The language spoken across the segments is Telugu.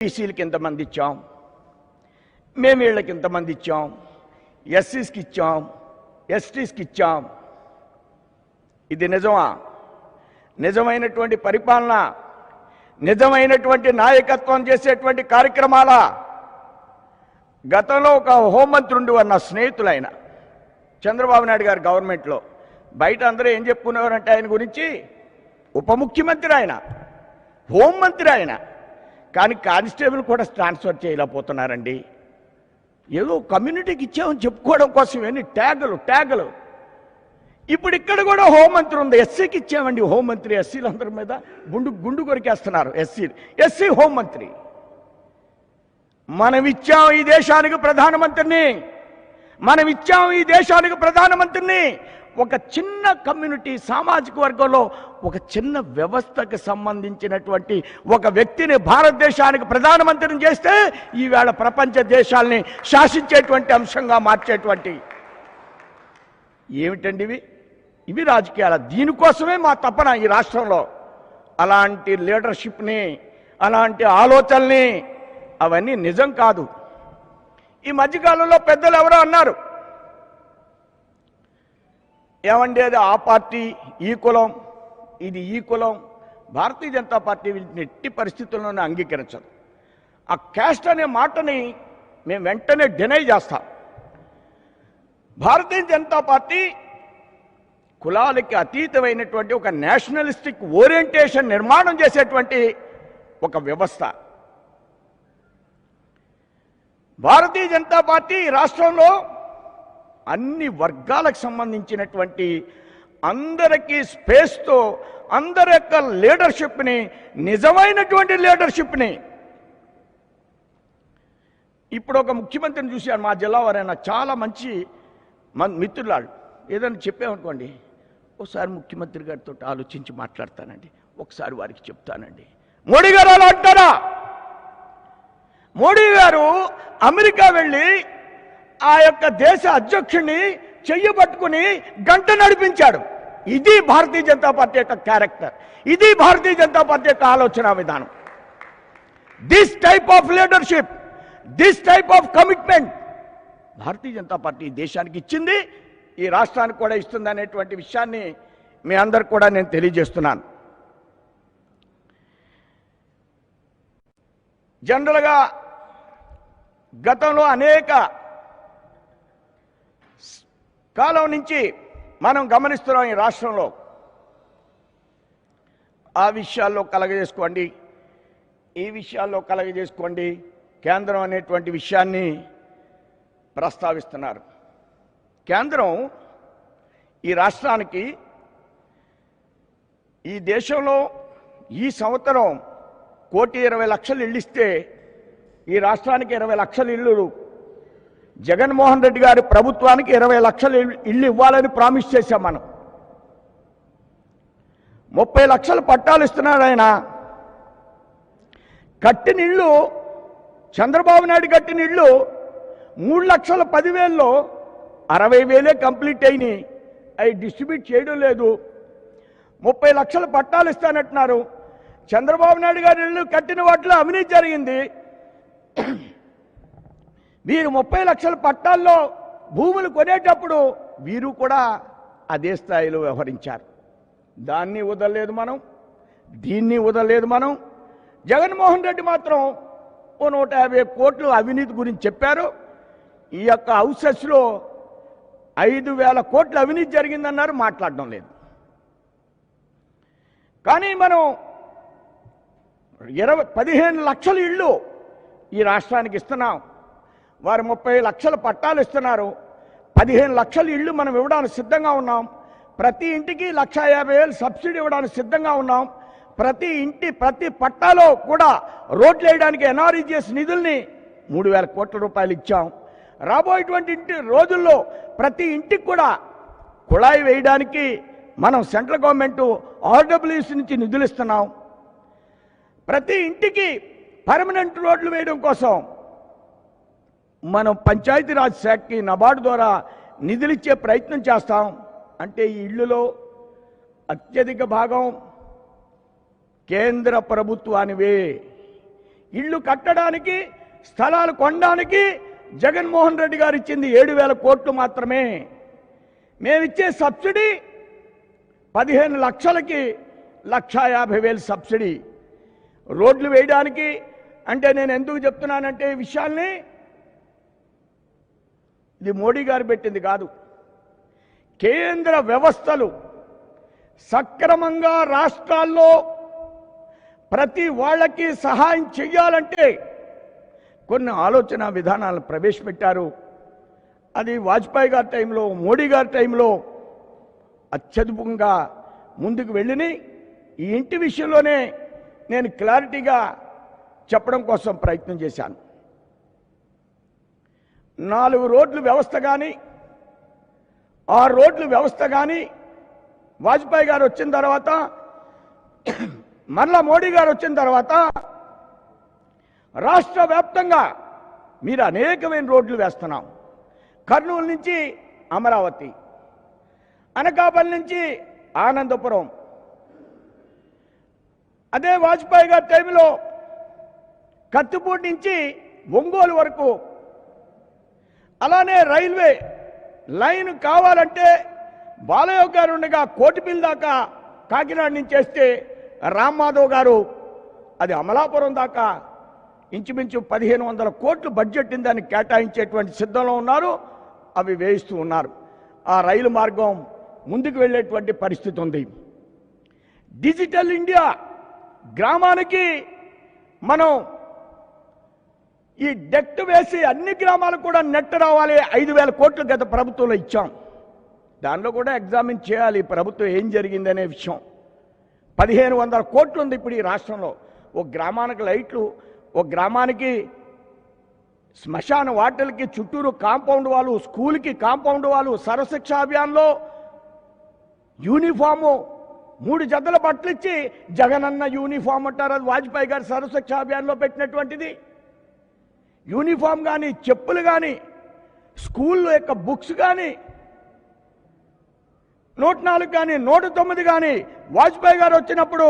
బీసీలకి ఎంతమంది ఇచ్చాం, మేము వీళ్ళకి ఎంతమంది ఇచ్చాం, ఎస్సీస్కి ఇచ్చాం, ఎస్టీస్కి ఇచ్చాం. ఇది నిజమా? నిజమైనటువంటి పరిపాలన, నిజమైనటువంటి నాయకత్వం చేసేటువంటి కార్యక్రమాల? గతంలో ఒక హోంమంత్రుండి నా స్నేహితులైన చంద్రబాబు నాయుడు గారి గవర్నమెంట్లో బయట అందరూ ఏం చెప్పుకునేవారంటే ఆయన గురించి ఉప ముఖ్యమంత్రి ఆయన, హోంమంత్రి ఆయన, కానీ కానిస్టేబుల్ కూడా ట్రాన్స్ఫర్ చేయలేకపోతున్నారండి. ఏదో కమ్యూనిటీకి ఇచ్చామని చెప్పుకోవడం కోసం ఎన్ని ట్యాగులు. ఇప్పుడు ఇక్కడ కూడా హోంమంత్రి ఉంది, ఎస్సీకి ఇచ్చామండి హోంమంత్రి. ఎస్సీలందరి మీద గుండు కొరికేస్తున్నారు. ఎస్సీ హోంమంత్రి. మనం ఇచ్చాం ఈ దేశానికి ప్రధానమంత్రిని, ఒక చిన్న కమ్యూనిటీ సామాజిక వర్గంలో ఒక చిన్న వ్యవస్థకు సంబంధించినటువంటి ఒక వ్యక్తిని భారతదేశానికి ప్రధానమంత్రిని చేస్తే ఈవేళ ప్రపంచ దేశాలని శాసించేటువంటి అంశంగా మార్చేటువంటి ఏమిటండి ఇవి రాజకీయాలు. దీనికోసమే మా తపన ఈ రాష్ట్రంలో. అలాంటి లీడర్షిప్ని, అలాంటి ఆలోచనల్ని, అవన్నీ నిజం కాదు. ఈ మధ్యకాలంలో పెద్దలు ఎవరో అన్నారు, ఏమండి అది ఆ పార్టీ ఈ కులం, ఇది ఈ కులం. భారతీయ జనతా పార్టీ వీటిని ఎట్టి పరిస్థితుల్లోనే అంగీకరించదు. ఆ క్యాస్ట్ అనే మాటని మేము వెంటనే డినై చేస్తాం. భారతీయ జనతా పార్టీ కులాలకి అతీతమైనటువంటి ఒక నేషనలిస్టిక్ ఓరియంటేషన్ నిర్మాణం చేసేటువంటి ఒక వ్యవస్థ. భారతీయ జనతా పార్టీ రాష్ట్రంలో అన్ని వర్గాలకు సంబంధించినటువంటి అందరికీ స్పేస్తో అందరి యొక్క లీడర్షిప్ని, నిజమైనటువంటి లీడర్షిప్ని. ఇప్పుడు ఒక ముఖ్యమంత్రిని చూశాను మా జిల్లా వారైనా, చాలా మంచి మిత్రులాడు. ఏదైనా చెప్పామనుకోండి, ఒకసారి ముఖ్యమంత్రి గారితో ఆలోచించి మాట్లాడతానండి, ఒకసారి వారికి చెప్తానండి. మోడీ గారు అలా అంటారా? మోడీ గారు అమెరికా వెళ్ళి ఆ యొక్క దేశ అధ్యక్షుడిని చెయ్యబట్టుకుని గంట నడిపించాడు. ఇది భారతీయ జనతా పార్టీ యొక్క క్యారెక్టర్, ఇది భారతీయ జనతా పార్టీ యొక్క ఆలోచన విధానం. This type of leadership, this type of commitment Bharatiya Janata party దేశానికి ఇచ్చింది, ఈ రాష్ట్రానికి కూడా ఇస్తుంది అనేటువంటి విషయాన్ని మీ అందరికి కూడా నేను తెలియజేస్తున్నాను. జనరల్గా గతంలో అనేక కాలం నుంచి మనం గమనిస్తున్నాం ఈ రాష్ట్రంలో. ఆ విషయాల్లో కలగజేసుకోండి, ఈ విషయాల్లో కలగజేసుకోండి, కేంద్రం అనేటువంటి విషయాన్ని ప్రస్తావిస్తున్నారు. కేంద్రం ఈ రాష్ట్రానికి, ఈ దేశంలో ఈ సంవత్సరం 1,20,00,000 ఇళ్ళు ఇస్తే ఈ రాష్ట్రానికి 20 లక్షల ఇళ్ళు, జగన్మోహన్ రెడ్డి గారి ప్రభుత్వానికి 20 లక్షల ఇళ్ళు ఇవ్వాలని ప్రామిస్ చేశాం మనం. 30 లక్షల పట్టాలు ఇస్తున్నాడు ఆయన. కట్టిన ఇళ్ళు, చంద్రబాబు నాయుడు కట్టిన ఇళ్ళు 3,10,000లో 60,000 కంప్లీట్ అయినాయి. అవి డిస్ట్రిబ్యూట్ చేయడం లేదు. 30 లక్షల పట్టాలు ఇస్తానంటున్నారు. చంద్రబాబు నాయుడు గారి ఇళ్ళు కట్టిన వాటిలో అవినీతి జరిగింది. వీరు 30 లక్షల పట్టాల్లో భూములు కొనేటప్పుడు వీరు కూడా అదే స్థాయిలో వ్యవహరించారు. దాన్ని వదలలేదు మనం, దీన్ని వదలలేదు మనం. జగన్మోహన్ రెడ్డి మాత్రం 150 కోట్లు అవినీతి గురించి చెప్పారు. ఈ యొక్క హౌసెస్లో 5,000 కోట్ల అవినీతి జరిగిందన్నారు, మాట్లాడడం లేదు. కానీ మనం 15 లక్షల ఇళ్ళు ఈ రాష్ట్రానికి ఇస్తున్నాం. వారు 30 లక్షల పట్టాలు ఇస్తున్నారు. 15 లక్షల ఇళ్ళు మనం ఇవ్వడానికి సిద్ధంగా ఉన్నాం. ప్రతి ఇంటికి 1,50,000 సబ్సిడీ ఇవ్వడానికి సిద్ధంగా ఉన్నాం. ప్రతి పట్టాలో కూడా రోడ్లు వేయడానికి ఎన్ఆర్ఈజీఎస్ నిధుల్ని 3,000 కోట్ల రూపాయలు ఇచ్చాం. రాబోయేటువంటి రోజుల్లో ప్రతి ఇంటికి కూడా కుళాయి వేయడానికి మనం సెంట్రల్ గవర్నమెంట్ ఆర్డబ్ల్యూసీ నుంచి నిధులు ఇస్తున్నాం. ప్రతి ఇంటికి పర్మనెంట్ రోడ్లు వేయడం కోసం మనం పంచాయతీరాజ్ శాఖకి నబార్డు ద్వారా నిధులు ఇచ్చే ప్రయత్నం చేస్తాం. అంటే ఈ ఇళ్లలో అత్యధిక భాగం కేంద్ర ప్రభుత్వానివే. ఇళ్ళు కట్టడానికి, స్థలాలు కొనడానికి జగన్మోహన్ రెడ్డి గారు ఇచ్చింది 7,000 కోట్లు మాత్రమే. మేమిచ్చే సబ్సిడీ 15 లక్షలకి 1,50,000 సబ్సిడీ. రోడ్లు వేయడానికి అంటే నేను ఎందుకు చెప్తున్నానంటే ఈ విషయాల్ని, ఇది మోడీ గారు పెట్టింది కాదు. కేంద్ర వ్యవస్థలు సక్రమంగా రాష్ట్రాల్లో ప్రతి వాళ్ళకి సహాయం చెయ్యాలంటే కొన్ని ఆలోచన విధానాలను ప్రవేశపెట్టారు. అది వాజ్పేయి గారి టైంలో, మోడీ గారి టైంలో అత్యద్భుతంగా ముందుకు వెళ్ళినాయి. ఈ ఇంటి విషయంలోనే నేను క్లారిటీగా చెప్పడం కోసం ప్రయత్నం చేశాను. 4 రోడ్లు వ్యవస్థ కానీ, 6 రోడ్లు వ్యవస్థ కానీ వాజ్పేయి గారు వచ్చిన తర్వాత, మరలా మోడీ గారు వచ్చిన తర్వాత రాష్ట్ర వ్యాప్తంగా మీరు అనేకమైన రోడ్లు వేస్తున్నాం. కర్నూలు నుంచి అమరావతి, అనకాపల్లి నుంచి ఆనందపురం, అదే వాజ్పేయి గారి టైంలో కత్తిపూడి నుంచి ఒంగోలు వరకు. అలానే రైల్వే లైన్ కావాలంటే బాలయ్య గారు ఉండగా కోటిపల్లి దాకా కాకినాడ నుంచి వేస్తే రామ్మాధవ్ గారు అది అమలాపురం దాకా ఇంచుమించు 1,500 కోట్లు బడ్జెట్ దాన్ని కేటాయించేటువంటి సిద్ధంలో ఉన్నారు. అవి వేయిస్తూ ఉన్నారు. ఆ రైలు మార్గం ముందుకు వెళ్ళేటువంటి పరిస్థితి ఉంది. డిజిటల్ ఇండియా, గ్రామానికి మనం ఈ డెక్ట్ వేసి అన్ని గ్రామాలకు కూడా నెట్ రావాలి. 5,000 కోట్లు గత ప్రభుత్వంలో ఇచ్చాం. దానిలో కూడా ఎగ్జామిన్ చేయాలి ప్రభుత్వం ఏం జరిగిందనే విషయం. 1,500 కోట్లు ఉంది ఇప్పుడు ఈ రాష్ట్రంలో. ఒక గ్రామానికి లైట్లు, ఒక గ్రామానికి శ్మశాన వాటర్లకి చుట్టూరు కాంపౌండ్ వాళ్ళు, స్కూల్కి కాంపౌండ్ వాళ్ళు, సర్వశిక్ష అభియాన్లో యూనిఫాము 3 జతల బట్టలు ఇచ్చి జగనన్న యూనిఫామ్ అంటారు. అది వాజ్పేయి గారు సర్వశిక్ష అభియాన్లో పెట్టినటువంటిది. యూనిఫామ్ కానీ, చెప్పులు కానీ, స్కూల్లో యొక్క బుక్స్ కానీ 104 కానీ 109 కానీ వాజ్పేయి గారు వచ్చినప్పుడు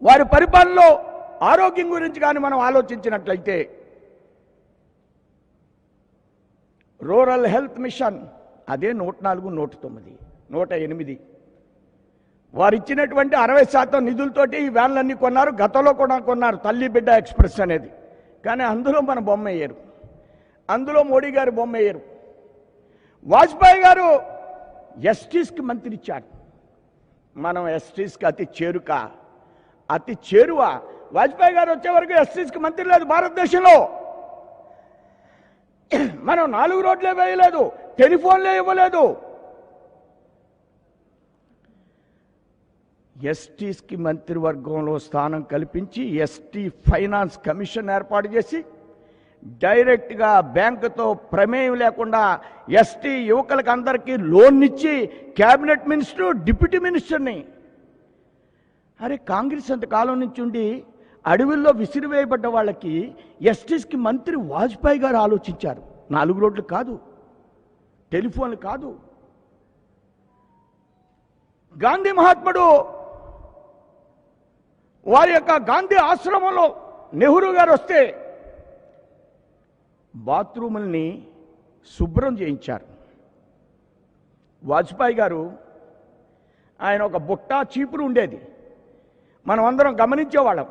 వారి పరిపాలనలో ఆరోగ్యం గురించి కానీ మనం ఆలోచించినట్లయితే రూరల్ హెల్త్ మిషన్ అదే 104, 109, 108 వారు ఇచ్చినటువంటి 60% నిధులతోటి ఈ వ్యాన్లన్నీ కొన్నారు. గతంలో కూడా కొన్నారు తల్లి బిడ్డ ఎక్స్ప్రెస్ అనేది. కానీ అందులో మన బొమ్మ వేయరు, అందులో మోడీ గారు బొమ్మ వేయరు. వాజ్పేయి గారు ఎస్టీస్కి మంత్రి ఇచ్చారు. మనం ఎస్టీస్కి అతి చేరువ. వాజ్పేయి గారు వచ్చే వరకు ఎస్టీస్కి మంత్రి లేదు భారతదేశంలో. మనం 4 రోడ్లే వేయలేదు, టెలిఫోన్లే ఇవ్వలేదు. ఎస్టీస్కి మంత్రివర్గంలో స్థానం కల్పించి ఎస్టీ ఫైనాన్స్ కమిషన్ ఏర్పాటు చేసి డైరెక్ట్గా బ్యాంకుతో ప్రమేయం లేకుండా ఎస్టీ యువకులకు అందరికీ లోన్ ఇచ్చి క్యాబినెట్ మినిస్టర్, డిప్యూటీ మినిస్టర్ని. అరే కాంగ్రెస్ అంతకాలం నుంచి ఉండి అడవుల్లో విసిరివేయబడ్డ వాళ్ళకి ఎస్టీస్కి మంత్రి వాజ్పేయి గారు ఆలోచించారు. 4 రోడ్లు కాదు, టెలిఫోన్లు కాదు. గాంధీ మహాత్ముడు వారి యొక్క గాంధీ ఆశ్రమంలో నెహ్రూ గారు వస్తే బాత్రూముల్ని శుభ్రం చేయించారు. వాజ్పేయి గారు ఆయన ఒక బుట్ట చీపురు ఉండేది, మనం అందరం గమనించేవాళ్ళం.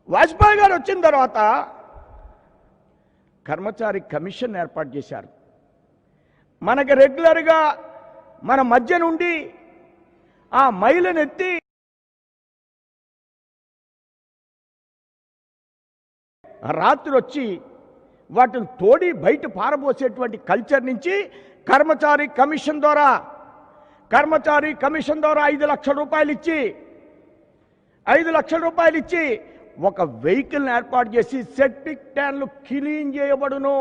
వాజ్పేయి గారు వచ్చిన తర్వాత కర్మచారి కమిషన్ ఏర్పాటు చేశారు. మనకి రెగ్యులర్గా మన మధ్య నుండి ఆ మైలను ఎత్తి రాత్రి వచ్చి వాటిని తోడి బయట పారబోసేటువంటి కల్చర్ నుంచి కర్మచారి కమిషన్ ద్వారా 5 లక్షల రూపాయలు ఇచ్చి 5 లక్షల రూపాయలు ఇచ్చి ఒక వెహికల్ని ఏర్పాటు చేసి సెప్టిక్ ట్యాంక్లు క్లీన్ చేయబడును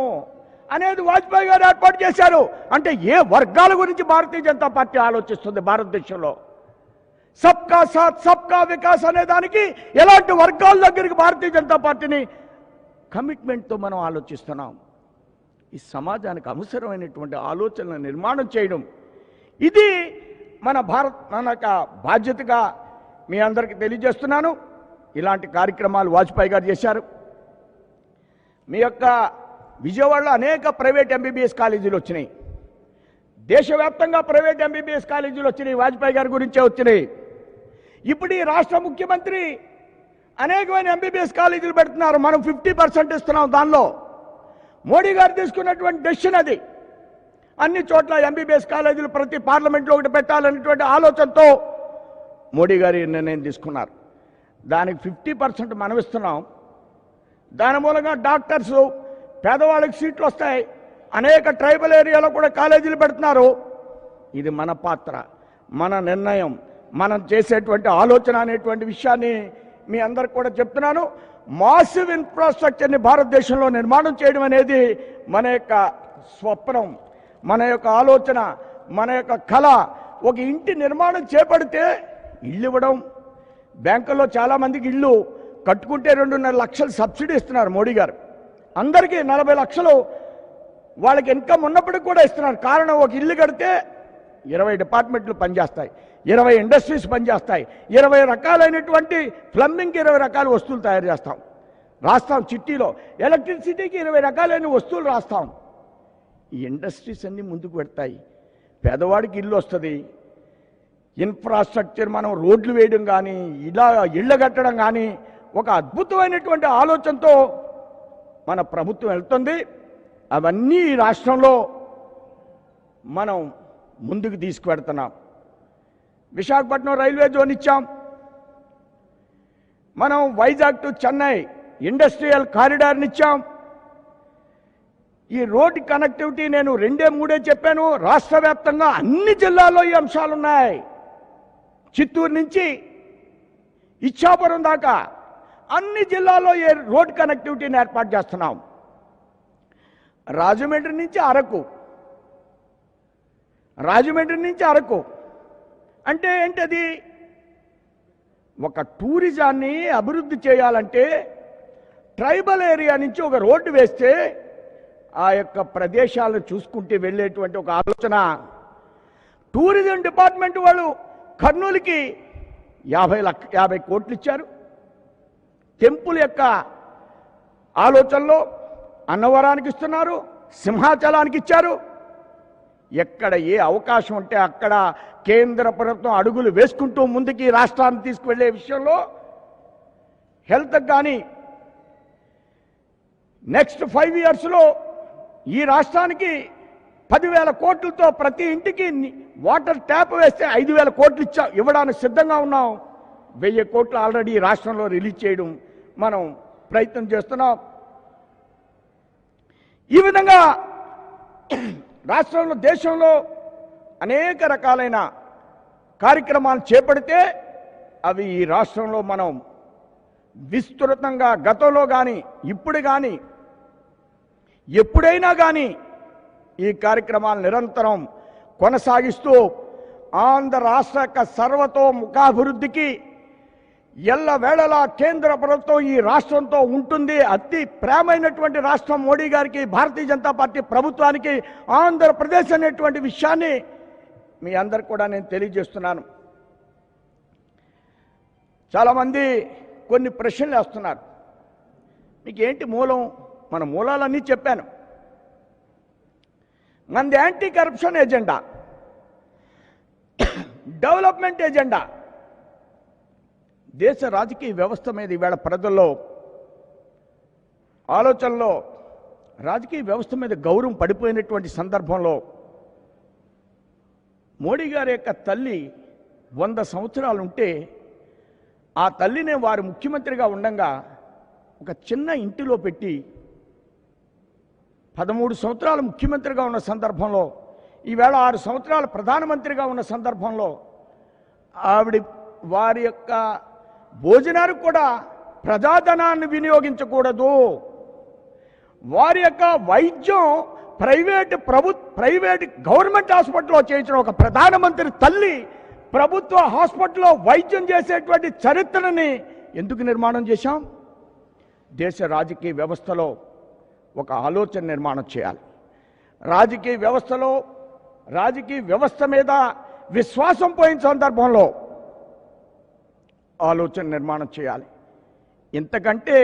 అనేది వాజ్పేయి గారు ఏర్పాటు చేశారు. అంటే ఏ వర్గాల గురించి భారతీయ జనతా పార్టీ ఆలోచిస్తుంది భారతదేశంలో? సబ్కా సాత్ సబ్కా వికాస్ అనే దానికి ఎలాంటి వర్గాల దగ్గరికి భారతీయ జనతా పార్టీని కమిట్మెంట్తో మనం ఆలోచిస్తున్నాం. ఈ సమాజానికి అవసరమైనటువంటి ఆలోచనలను నిర్మాణం చేయడం, ఇది మన బాధ్యతగా మీ అందరికీ తెలియజేస్తున్నాను. ఇలాంటి కార్యక్రమాలు వాజ్పేయి గారు చేశారు. మీ యొక్క విజయవాడలో అనేక ప్రైవేట్ ఎంబీబీఎస్ కాలేజీలు వచ్చినాయి. దేశవ్యాప్తంగా ప్రైవేట్ ఎంబీబీఎస్ కాలేజీలు వచ్చినాయి, వాజ్పేయి గారి గురించే వచ్చినాయి. ఇప్పుడు ఈ రాష్ట్ర ముఖ్యమంత్రి అనేకమైన ఎంబీబీఎస్ కాలేజీలు పెడుతున్నారు. మనం 50% ఇస్తున్నాం. దానిలో మోడీ గారు తీసుకున్నటువంటి డెసిషన్ అది. అన్ని చోట్ల ఎంబీబీఎస్ కాలేజీలు ప్రతి పార్లమెంట్లో ఒకటి పెట్టాలనేటువంటి ఆలోచనతో మోడీ గారు నిర్ణయం తీసుకున్నారు. దానికి 50% మనం ఇస్తున్నాం. దాని మూలంగా డాక్టర్స్, పేదవాళ్ళకి సీట్లు వస్తాయి. అనేక ట్రైబల్ ఏరియాలో కూడా కాలేజీలు పెడుతున్నారు. ఇది మన పాత్ర, మన నిర్ణయం, మనం చేసేటువంటి ఆలోచన అనేటువంటి విషయాన్ని మీ అందరికి కూడా చెప్తున్నాను. మాసివ్ ఇన్ఫ్రాస్ట్రక్చర్ని భారతదేశంలో నిర్మాణం చేయడం అనేది మన యొక్క స్వప్నం, మన యొక్క ఆలోచన, మన యొక్క కళ. ఒక ఇంటి నిర్మాణం చేపడితే ఇల్లు ఇవ్వడం, బ్యాంకుల్లో చాలామందికి ఇల్లు కట్టుకుంటే 2.5 లక్షలు సబ్సిడీ ఇస్తున్నారు మోడీ గారు. అందరికీ 40 లక్షలు వాళ్ళకి ఇన్కమ్ ఉన్నప్పటికీ కూడా ఇస్తున్నారు. కారణం, ఒక ఇల్లు కడితే 20 డిపార్ట్మెంట్లు పనిచేస్తాయి, 20 ఇండస్ట్రీస్ పనిచేస్తాయి, 20 రకాలైనటువంటి ప్లంబింగ్కి 20 రకాల వస్తువులు తయారు చేస్తాం, రాస్తాం చిట్టీలో. ఎలక్ట్రిసిటీకి 20 రకాలైన వస్తువులు రాస్తాం. ఈ ఇండస్ట్రీస్ అన్నీ ముందుకు పెడతాయి, పేదవాడికి ఇల్లు వస్తుంది. ఇన్ఫ్రాస్ట్రక్చర్, మనం రోడ్లు వేయడం కానీ, ఇలా ఇళ్ళ కట్టడం కానీ, ఒక అద్భుతమైనటువంటి ఆలోచనతో మన ప్రభుత్వం వెళ్తుంది. అవన్నీ ఈ రాష్ట్రంలో మనం ముందుకు తీసుకువెడుతున్నాం. విశాఖపట్నం రైల్వే జోన్ ఇచ్చాం. మనం వైజాగ్ టు చెన్నై ఇండస్ట్రియల్ కారిడార్ని ఇచ్చాం. ఈ రోడ్ కనెక్టివిటీ నేను 2-3 చెప్పాను. రాష్ట్ర వ్యాప్తంగా అన్ని జిల్లాల్లో ఈ అంశాలు ఉన్నాయి. చిత్తూరు నుంచి ఇచ్చాపురం దాకా అన్ని జిల్లాల్లో ఈ రోడ్ కనెక్టివిటీని ఏర్పాటు చేస్తున్నాం. రాజమండ్రి నుంచి అరకు అంటే ఏంటది? ఒక టూరిజాన్ని అభివృద్ధి చేయాలంటే ట్రైబల్ ఏరియా నుంచి ఒక రోడ్డు వేస్తే ఆ యొక్క ప్రదేశాలను చూసుకుంటూ వెళ్ళేటువంటి ఒక ఆలోచన. టూరిజం డిపార్ట్మెంట్ వాళ్ళు కర్నూలుకి 50 కోట్లు ఇచ్చారు. టెంపుల్ యొక్క ఆలోచనలో అన్నవరానికి ఇస్తున్నారు, సింహాచలానికి ఇచ్చారు. ఎక్కడ ఏ అవకాశం ఉంటే అక్కడ కేంద్ర ప్రభుత్వం అడుగులు వేసుకుంటూ ముందుకి రాష్ట్రాన్ని తీసుకువెళ్ళే విషయంలో హెల్త్కి కానీ నెక్స్ట్ 5 ఇయర్స్లో ఈ రాష్ట్రానికి 10,000 కోట్లతో ప్రతి ఇంటికి వాటర్ ట్యాప్ వేస్తే 5,000 కోట్లు ఇవ్వడానికి సిద్ధంగా ఉన్నాం. 1000 కోట్లు ఆల్రెడీ రాష్ట్రంలో రిలీజ్ చేయడం మనం ప్రయత్నం చేస్తున్నాం. ఈ విధంగా రాష్ట్రంలో, దేశంలో అనేక రకాలైన కార్యక్రమాలు చేపడితే అవి ఈ రాష్ట్రంలో మనం విస్తృతంగా గతంలో కానీ ఇప్పుడు కానీ ఎప్పుడైనా కానీ ఈ కార్యక్రమాలు నిరంతరం కొనసాగిస్తూ ఆంధ్ర రాష్ట్ర యొక్క సర్వతోముఖాభివృద్ధికి ఎల్లవేళలా కేంద్ర ప్రభుత్వం ఈ రాష్ట్రంతో ఉంటుంది. అతి ప్రేమైనటువంటి రాష్ట్రం మోడీ గారికి, భారతీయ జనతా పార్టీ ప్రభుత్వానికి ఆంధ్రప్రదేశ్ అనేటువంటి విషయాన్ని మీ అందరికి కూడా నేను తెలియజేస్తున్నాను. చాలామంది కొన్ని ప్రశ్నలు వేస్తున్నారు. మీకు ఏంటి మూలం? మన మూలాలన్నీ చెప్పాను. మనది anti corruption agenda, development agenda. దేశ రాజకీయ వ్యవస్థ మీద ఈవేళ ప్రజల్లో ఆలోచనలో రాజకీయ వ్యవస్థ మీద గౌరవం పడిపోయినటువంటి సందర్భంలో మోడీ గారి యొక్క తల్లి 100 సంవత్సరాలు ఉంటే ఆ తల్లినే వారు ముఖ్యమంత్రిగా ఉండగా ఒక చిన్న ఇంటిలో పెట్టి 13 సంవత్సరాలు ముఖ్యమంత్రిగా ఉన్న సందర్భంలో, ఈవేళ 6 సంవత్సరాలు ప్రధానమంత్రిగా ఉన్న సందర్భంలో వారి యొక్క భోజనానికి కూడా ప్రజాధనాన్ని వినియోగించకూడదు. వారి యొక్క వైద్యం ప్రైవేట్ గవర్నమెంట్ హాస్పిటల్లో చేయించిన ఒక ప్రధానమంత్రి తల్లి ప్రభుత్వ హాస్పిటల్లో వైద్యం చేసేటువంటి చరిత్రని ఎందుకు నిర్మాణం చేశాం? దేశ రాజకీయ వ్యవస్థలో ఒక ఆలోచన నిర్మాణం చేయాలి. రాజకీయ వ్యవస్థ మీద విశ్వాసం పోయిన సందర్భంలో ఆలోచన నిర్మాణం చేయాలి. ఇంతకంటే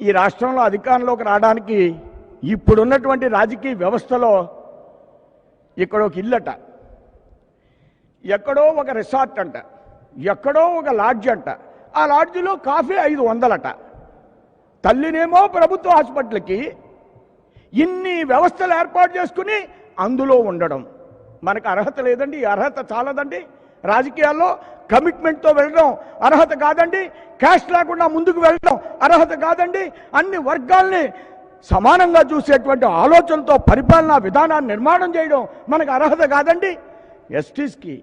ఈ రాష్ట్రంలో అధికారంలోకి రావడానికి ఇప్పుడున్నటువంటి రాజకీయ వ్యవస్థలో ఇక్కడ ఒక ఇల్లట, ఎక్కడో ఒక రిసార్ట్ అంట, ఎక్కడో ఒక లాడ్జ్ అంట, ఆ లాడ్జిలో కాఫీ 500 తల్లినేమో ప్రభుత్వ హాస్పిటల్కి ఇన్ని వ్యవస్థలు ఏర్పాటు చేసుకుని అందులో ఉండడం మనకు అర్హత లేదండి. ఈ అర్హత చాలదండి. రాజకీయాల్లో కమిట్మెంట్తో వెళ్ళడం అర్హత కాదండి. క్యాష్ లేకుండా ముందుకు వెళ్ళడం అర్హత కాదండి. అన్ని వర్గాల్ని సమానంగా చూసేటువంటి ఆలోచనతో పరిపాలనా విధానాన్ని నిర్మాణం చేయడం మనకు అర్హత కాదండి. ఎస్టీస్కి,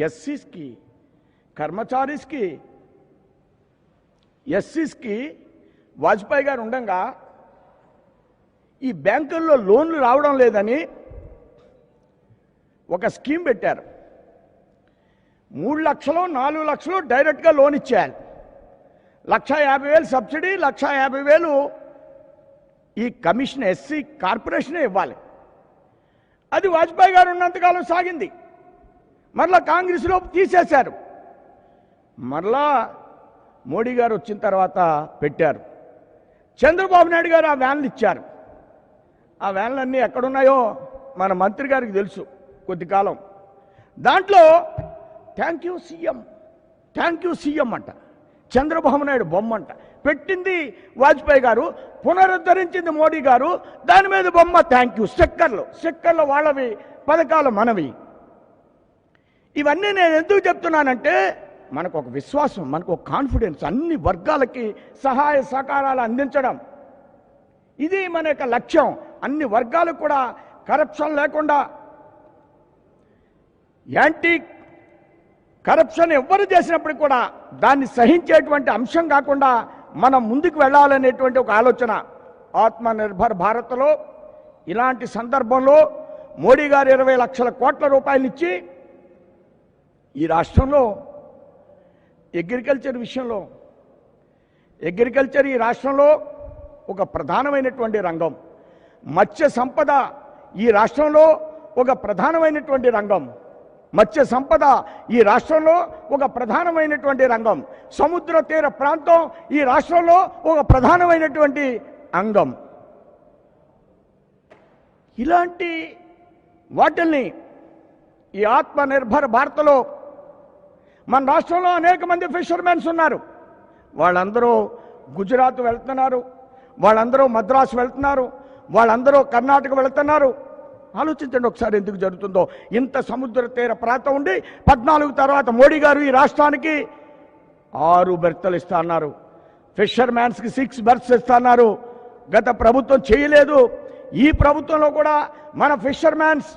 ఎస్సీస్కి, కర్మచారీస్కి, ఎస్సీస్కి వాజ్పేయి గారు ఉండగా ఈ బ్యాంకుల్లో లోన్లు రావడం లేదని ఒక స్కీమ్ పెట్టారు. 3 లక్షలు 4 లక్షలు డైరెక్ట్గా లోన్ ఇచ్చేయాలి. 1,50,000 సబ్సిడీ, 1,50,000 ఈ కమిషన్ ఎస్సీ కార్పొరేషనే ఇవ్వాలి. అది వాజ్పేయి గారు ఉన్నంతకాలం సాగింది. మరలా కాంగ్రెస్లో తీసేశారు. మరలా మోడీ గారు వచ్చిన తర్వాత పెట్టారు. చంద్రబాబు నాయుడు గారు ఆ వ్యాన్లు ఇచ్చారు. ఆ వ్యాన్లన్నీ ఎక్కడున్నాయో మన మంత్రి గారికి తెలుసు. కొద్ది కాలం దాంట్లో thank you CM, thank you CM అంట, చంద్రబాబు నాయుడు బొమ్మ అంట. పెట్టింది వాజ్పేయి గారు, పునరుద్ధరించింది మోడీ గారు, దాని మీద బొమ్మ థ్యాంక్ యూ. స్టిక్కర్లు వాళ్ళవి, పథకాలు మనవి. ఇవన్నీ నేను ఎందుకు చెప్తున్నానంటే మనకు ఒక విశ్వాసం, మనకు ఒక కాన్ఫిడెన్స్, అన్ని వర్గాలకి సహాయ సహకారాలు అందించడం, ఇది మన యొక్క లక్ష్యం. అన్ని వర్గాలకు కూడా కరప్షన్ లేకుండా, యాంటీ కరప్షన్ ఎవ్వరు చేసినప్పుడు కూడా దాన్ని సహించేటువంటి అంశం కాకుండా మనం ముందుకు వెళ్ళాలనేటువంటి ఒక ఆలోచన. ఆత్మనిర్భర్ భారత్లో ఇలాంటి సందర్భంలో మోడీ గారు 20 లక్షల కోట్ల రూపాయలు ఇచ్చి ఈ రాష్ట్రంలో అగ్రికల్చర్ విషయంలో, అగ్రికల్చర్ ఈ రాష్ట్రంలో ఒక ప్రధానమైనటువంటి రంగం. మత్స్య సంపద ఈ రాష్ట్రంలో ఒక ప్రధానమైనటువంటి రంగం. మత్స్య సంపద ఈ రాష్ట్రంలో ఒక ప్రధానమైనటువంటి రంగం. సముద్ర తీర ప్రాంతం ఈ రాష్ట్రంలో ఒక ప్రధానమైనటువంటి అంగం. ఇలాంటి వాటిల్ని ఈ ఆత్మనిర్భర్ భారత్లో మన రాష్ట్రంలో అనేక మంది ఫిషర్మెన్స్ ఉన్నారు. వాళ్ళందరూ గుజరాత్ వెళ్తున్నారు, వాళ్ళందరూ మద్రాసు వెళ్తున్నారు, వాళ్ళందరూ కర్ణాటక వెళ్తున్నారు. ఆలోచించండి ఒకసారి ఎందుకు జరుగుతుందో. ఇంత సముద్ర తీర ప్రాంతం ఉండి 14 తర్వాత మోడీ గారు ఈ రాష్ట్రానికి 6 బెర్తలు ఇస్తా అన్నారు. ఫిషర్మ్యాన్స్కి 6 బెర్త్స్ ఇస్తా అన్నారు. గత ప్రభుత్వం చేయలేదు. ఈ ప్రభుత్వంలో కూడా మన ఫిషర్మ్యాన్స్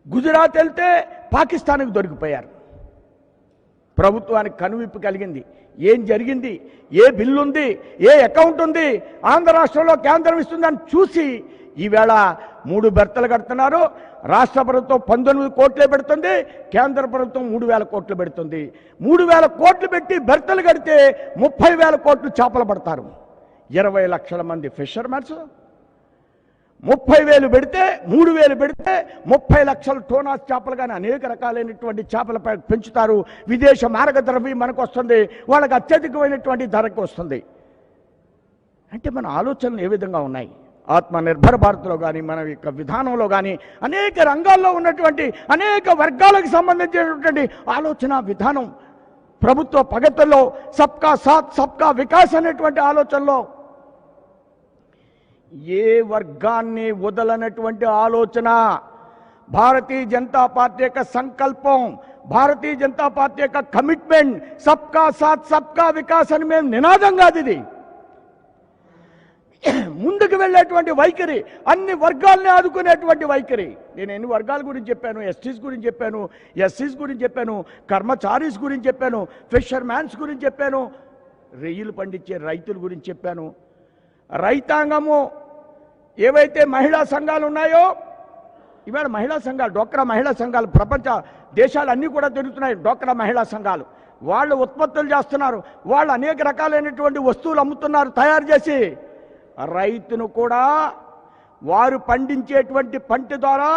గుజరాత్ వెళ్తే పాకిస్తాన్కి దొరికిపోయారు. ప్రభుత్వానికి కనువిప్పు కలిగింది. ఏం జరిగింది, ఏ బిల్లు ఉంది, ఏ అకౌంట్ ఉంది, ఆంధ్ర రాష్ట్రంలో కేంద్రం ఇస్తుందని చూసి ఈవేళ 3 బెర్తలు కడుతున్నారు. రాష్ట్ర ప్రభుత్వం 19 కోట్లే పెడుతుంది, కేంద్ర ప్రభుత్వం 3,000 కోట్లు పెడుతుంది. 3,000 కోట్లు పెట్టి బెర్తలు కడితే 30,000 కోట్లు చేపలు పడతారు. 20 లక్షల మంది ఫిషర్మెన్స్ 30,000 పెడితే 3,000 పెడితే 30 లక్షల టోనాస్ చేపలు కానీ అనేక రకాలైనటువంటి చేపల పెంచుతారు. విదేశ మార్గద్రవ్యం మనకు వస్తుంది, వాళ్ళకి అత్యధికమైనటువంటి ధరకు వస్తుంది. అంటే మన ఆలోచనలు ఏ విధంగా ఉన్నాయి? ఆత్మనిర్భర్ భారత్లో కానీ మన యొక్క విధానంలో కానీ అనేక రంగాల్లో ఉన్నటువంటి అనేక వర్గాలకు సంబంధించినటువంటి ఆలోచన విధానం, ప్రభుత్వ ప్రగతిలో సబ్కా సాత్ సబ్కా వికాస్ అనేటువంటి ఆలోచనలో ఏ వర్గాన్ని వదలనటువంటి ఆలోచన. భారతీయ జనతా పార్టీ యొక్క సంకల్పం, భారతీయ జనతా పార్టీ యొక్క కమిట్మెంట్ సబ్కా సాత్ సబ్కా వికాస్ అని మేము నినాదం కాదు ఇది. ముందుకు వెళ్ళేటువంటి వైఖరి, అన్ని వర్గాల్ని ఆదుకునేటువంటి వైఖరి. నేను ఎన్ని వర్గాల గురించి చెప్పాను, ఎస్టీస్ గురించి చెప్పాను, ఎస్సీస్ గురించి చెప్పాను, కర్మచారీస్ గురించి చెప్పాను, ఫిషర్ మ్యాన్స్ గురించి చెప్పాను, రొయ్యలు పండించే రైతుల గురించి చెప్పాను. రైతాంగము ఏవైతే మహిళా సంఘాలు ఉన్నాయో, ఇవాళ మహిళా సంఘాలు, డోక్రా మహిళా సంఘాలు ప్రపంచ దేశాలన్నీ కూడా తిరుగుతున్నాయి. డోక్రా మహిళా సంఘాలు వాళ్ళు ఉత్పత్తులు చేస్తున్నారు, వాళ్ళు అనేక రకాలైనటువంటి వస్తువులు అమ్ముతున్నారు తయారు చేసి. రైతును కూడా వారు పండించేటువంటి పంట ద్వారా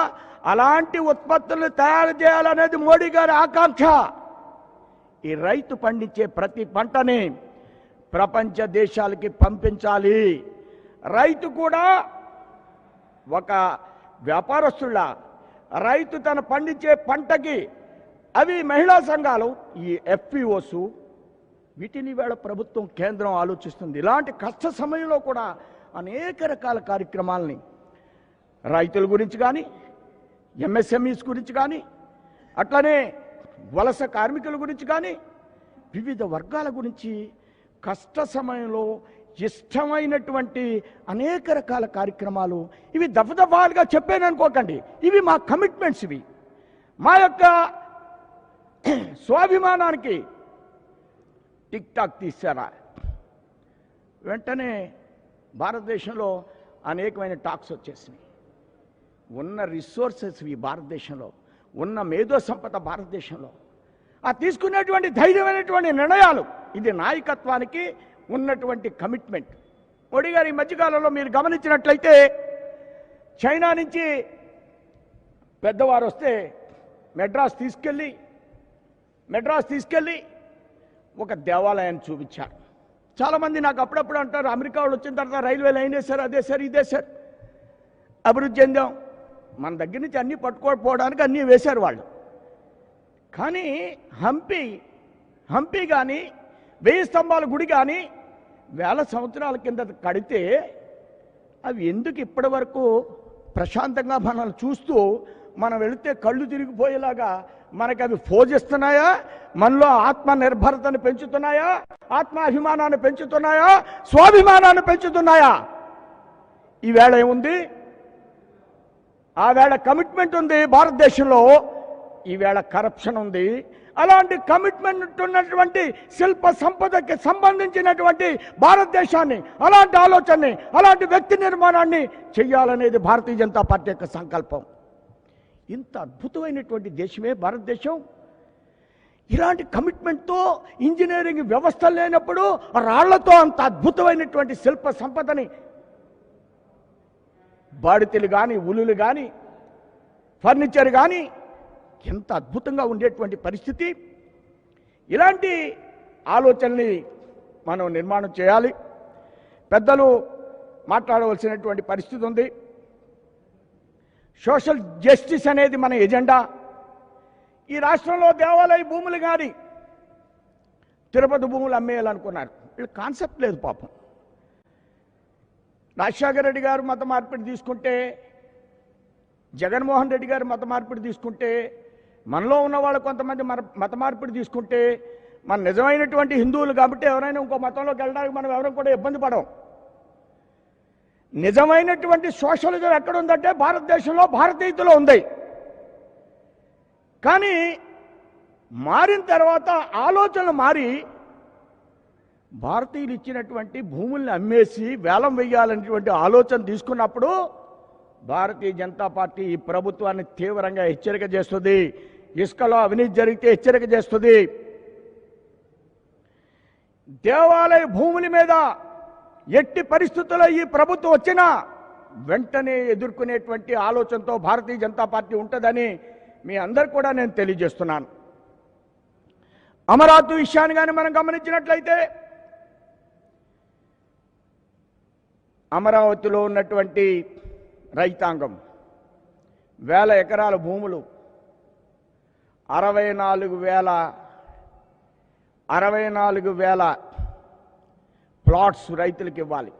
అలాంటి ఉత్పత్తులను తయారు చేయాలనేది మోడీ గారి ఆకాంక్ష. ఈ రైతు పండించే ప్రతి పంటని ప్రపంచ దేశాలకి పంపించాలి. రైతు కూడా ఒక వ్యాపారస్తుల, రైతు తన పండించే పంటకి అవి మహిళా సంఘాలు, ఈ FPOs, వీటిని వేళ ప్రభుత్వం కేంద్రం ఆలోచిస్తుంది. ఇలాంటి కష్ట సమయంలో కూడా అనేక రకాల కార్యక్రమాలని రైతుల గురించి కానీ, MSMEs గురించి కానీ, అట్లనే వలస కార్మికుల గురించి కానీ, వివిధ వర్గాల గురించి కష్ట సమయంలో ఇష్టమైనటువంటి అనేక రకాల కార్యక్రమాలు. ఇవి దఫదఫాలుగా చెప్పాను అనుకోకండి, ఇవి మా కమిట్మెంట్స్, ఇవి మా యొక్క స్వాభిమానానికి టిక్ టాక్ తీశారా. వెంటనే భారతదేశంలో అనేకమైన టాక్స్ వచ్చేసినాయి. ఉన్న రిసోర్సెస్ ఈ భారతదేశంలో, ఉన్న మేధో సంపద భారతదేశంలో, ఆ తీసుకున్నటువంటి ధైర్యమైనటువంటి నిర్ణయాలు, ఇది నాయకత్వానికి ఉన్నటువంటి కమిట్మెంట్. మోడీ గారు ఈ మధ్యకాలంలో మీరు గమనించినట్లయితే చైనా నుంచి పెద్దవారు వస్తే మెడ్రాస్ తీసుకెళ్ళి ఒక దేవాలయాన్ని చూపించారు. చాలామంది నాకు అప్పుడప్పుడు అంటారు, అమెరికా వాళ్ళు వచ్చిన తర్వాత రైల్వే లైన్ వేశారు, అదే సార్ ఇదే సార్, అభివృద్ధి చెందాం. మన దగ్గర నుంచి అన్నీ పట్టుకోకపోవడానికి అన్నీ వేశారు వాళ్ళు. కానీ హంపి కానీ, 1000 స్తంభాల గుడి కానీ 1000 సంవత్సరాల కింద కడితే అవి ఎందుకు ఇప్పటి వరకు ప్రశాంతంగా మనల్ని చూస్తూ మనం వెళితే కళ్ళు తిరిగిపోయేలాగా మనకి అవి పోజిస్తున్నాయా? మనలో ఆత్మ నిర్భరతను పెంచుతున్నాయా? ఆత్మాభిమానాన్ని పెంచుతున్నాయా? స్వాభిమానాన్ని పెంచుతున్నాయా? ఈవేళ ఏముంది? ఆ వేళ కమిట్మెంట్ ఉంది భారతదేశంలో, ఈవేళ కరప్షన్ ఉంది. అలాంటి కమిట్మెంట్ ఉన్నటువంటి శిల్ప సంపదకి సంబంధించినటువంటి భారతదేశాన్ని, అలాంటి ఆలోచనని, అలాంటి వ్యక్తి నిర్మాణాన్ని చెయ్యాలనేది భారతీయ జనతా పార్టీ యొక్క సంకల్పం. ఇంత అద్భుతమైనటువంటి దేశమే భారతదేశం. ఇలాంటి కమిట్మెంట్తో ఇంజనీరింగ్ వ్యవస్థ లేనప్పుడు రాళ్లతో అంత అద్భుతమైనటువంటి శిల్ప సంపదని, బాడితెలు కానీ, ఉలులు కానీ, ఫర్నిచర్ కానీ ఎంత అద్భుతంగా ఉండేటువంటి పరిస్థితి. ఇలాంటి ఆలోచనని మనం నిర్మాణం చేయాలి. పెద్దలు మాట్లాడవలసినటువంటి పరిస్థితి ఉంది. సోషల్ జస్టిస్ అనేది మన ఎజెండా. ఈ రాష్ట్రంలో దేవాలయ భూములు కానీ, తిరుపతి భూములు అమ్మేయాలనుకున్నారు. వీళ్ళు కాన్సెప్ట్ లేదు పాపం. రాజశేఖర రెడ్డి గారు మత మార్పిడి తీసుకుంటే, జగన్మోహన్ రెడ్డి గారు మత మార్పిడి తీసుకుంటే, మనలో ఉన్న వాళ్ళు కొంతమంది మత మార్పిడి తీసుకుంటే, మన నిజమైనటువంటి హిందువులు కాబట్టి ఎవరైనా ఇంకో మతంలోకి వెళ్ళడానికి మనం ఎవరైనా కూడా ఇబ్బంది పడం. నిజమైనటువంటి సోషలిజం ఎక్కడుందంటే భారతదేశంలో, భారతీయులు ఉంది. కానీ మారిన తర్వాత ఆలోచనలు మారి భారతీయులు ఇచ్చినటువంటి భూముల్ని అమ్మేసి వేలం వేయాలనేటువంటి ఆలోచన తీసుకున్నప్పుడు భారతీయ జనతా పార్టీ ఈ ప్రభుత్వాన్ని తీవ్రంగా హెచ్చరిక చేస్తుంది. ఇసుకలో అవినీతి జరిగితే హెచ్చరిక చేస్తుంది. దేవాలయ భూముల మీద ఎట్టి పరిస్థితుల్లో ఈ ప్రభుత్వం వచ్చినా వెంటనే ఎదుర్కొనేటువంటి ఆలోచనతో భారతీయ జనతా పార్టీ ఉంటుందని మీ అందరు కూడా నేను తెలియజేస్తున్నాను. అమరావతి విషయాన్ని కానీ మనం గమనించినట్లయితే, అమరావతిలో ఉన్నటువంటి రైతాంగం 1000 ఎకరాల భూములు 64,000 ప్లాట్స్ రైతులకు ఇవ్వాలి.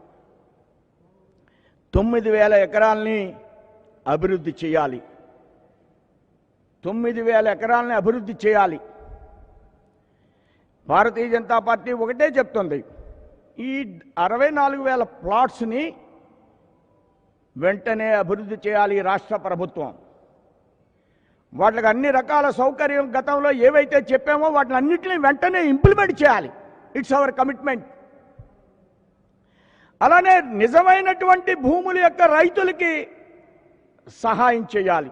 9,000 ఎకరాలని అభివృద్ధి చేయాలి. 9,000 ఎకరాలని అభివృద్ధి చేయాలి. భారతీయ జనతా పార్టీ ఒకటే చెప్తుంది, ఈ 64,000 ప్లాట్స్ని వెంటనే అభివృద్ధి చేయాలి రాష్ట్ర ప్రభుత్వం. వాటికి అన్ని రకాల సౌకర్యం గతంలో ఏవైతే చెప్పామో వాటిని అన్నింటినీ వెంటనే ఇంప్లిమెంట్ చేయాలి. It's our commitment. అలానే నిజమైనటువంటి భూముల యొక్క రైతులకి సహాయం చేయాలి.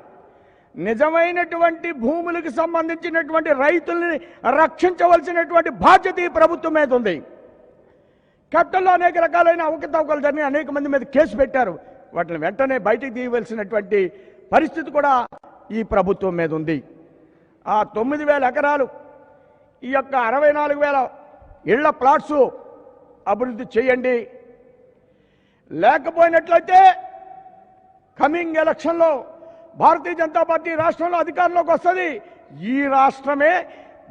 నిజమైనటువంటి భూములకు సంబంధించినటువంటి రైతుల్ని రక్షించవలసినటువంటి బాధ్యత ఈ ప్రభుత్వం మీద ఉంది. క్యాపిటల్లో అనేక రకాలైన అవకతవకలు జరిగి అనేక మంది మీద కేసు పెట్టారు. వాటిని వెంటనే బయటికి తీయవలసినటువంటి పరిస్థితి కూడా ఈ ప్రభుత్వం మీద ఉంది. ఆ 9,000 ఎకరాలు ఈ యొక్క 64,000 ఇళ్ల ప్లాట్స్ అభివృద్ధి చేయండి. లేకపోయినట్లయితే కమింగ్ ఎలక్షన్లో భారతీయ జనతా పార్టీ రాష్ట్రంలో అధికారంలోకి వస్తుంది. ఈ రాష్ట్రమే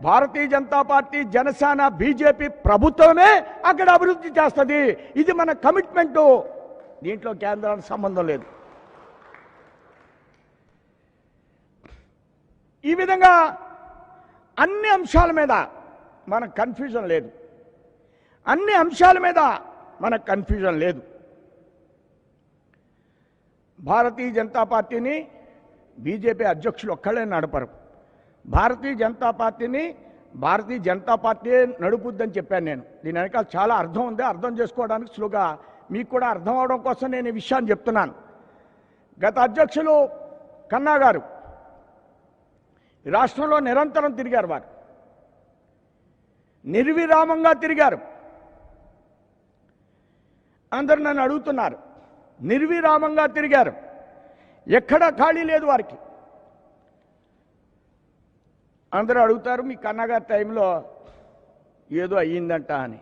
భారతీయ జనతా పార్టీ, జనసేన, బీజేపీ ప్రభుత్వమే అక్కడ అభివృద్ధి చేస్తుంది. ఇది మన కమిట్మెంటు. దీంట్లో కేంద్రానికి సంబంధం లేదు. ఈ విధంగా అన్ని అంశాల మీద మనకు కన్ఫ్యూజన్ లేదు. అన్ని అంశాల మీద మనకు కన్ఫ్యూజన్ లేదు. భారతీయ జనతా పార్టీని బీజేపీ అధ్యక్షులు ఒక్కళ్ళే నడపరు. భారతీయ జనతా పార్టీని భారతీయ జనతా పార్టీ నడుపుద్దని చెప్పాను నేను. దీని వెనకాల చాలా అర్థం ఉంది. అర్థం చేసుకోవడానికి సులువుగా మీకు కూడా అర్థం అవడం కోసం నేను ఈ విషయాన్ని చెప్తున్నాను. గత అధ్యక్షులు కన్నా గారు ఈ రాష్ట్రంలో నిరంతరం తిరిగారు. వారు నిర్విరామంగా తిరిగారు. అందరు నన్ను అడుగుతున్నారు, నిర్విరామంగా తిరిగారు, ఎక్కడా ఖాళీ లేదు వారికి. అందరూ అడుగుతారు, మీ కన్నగారి టైంలో ఏదో అయ్యిందంట అని.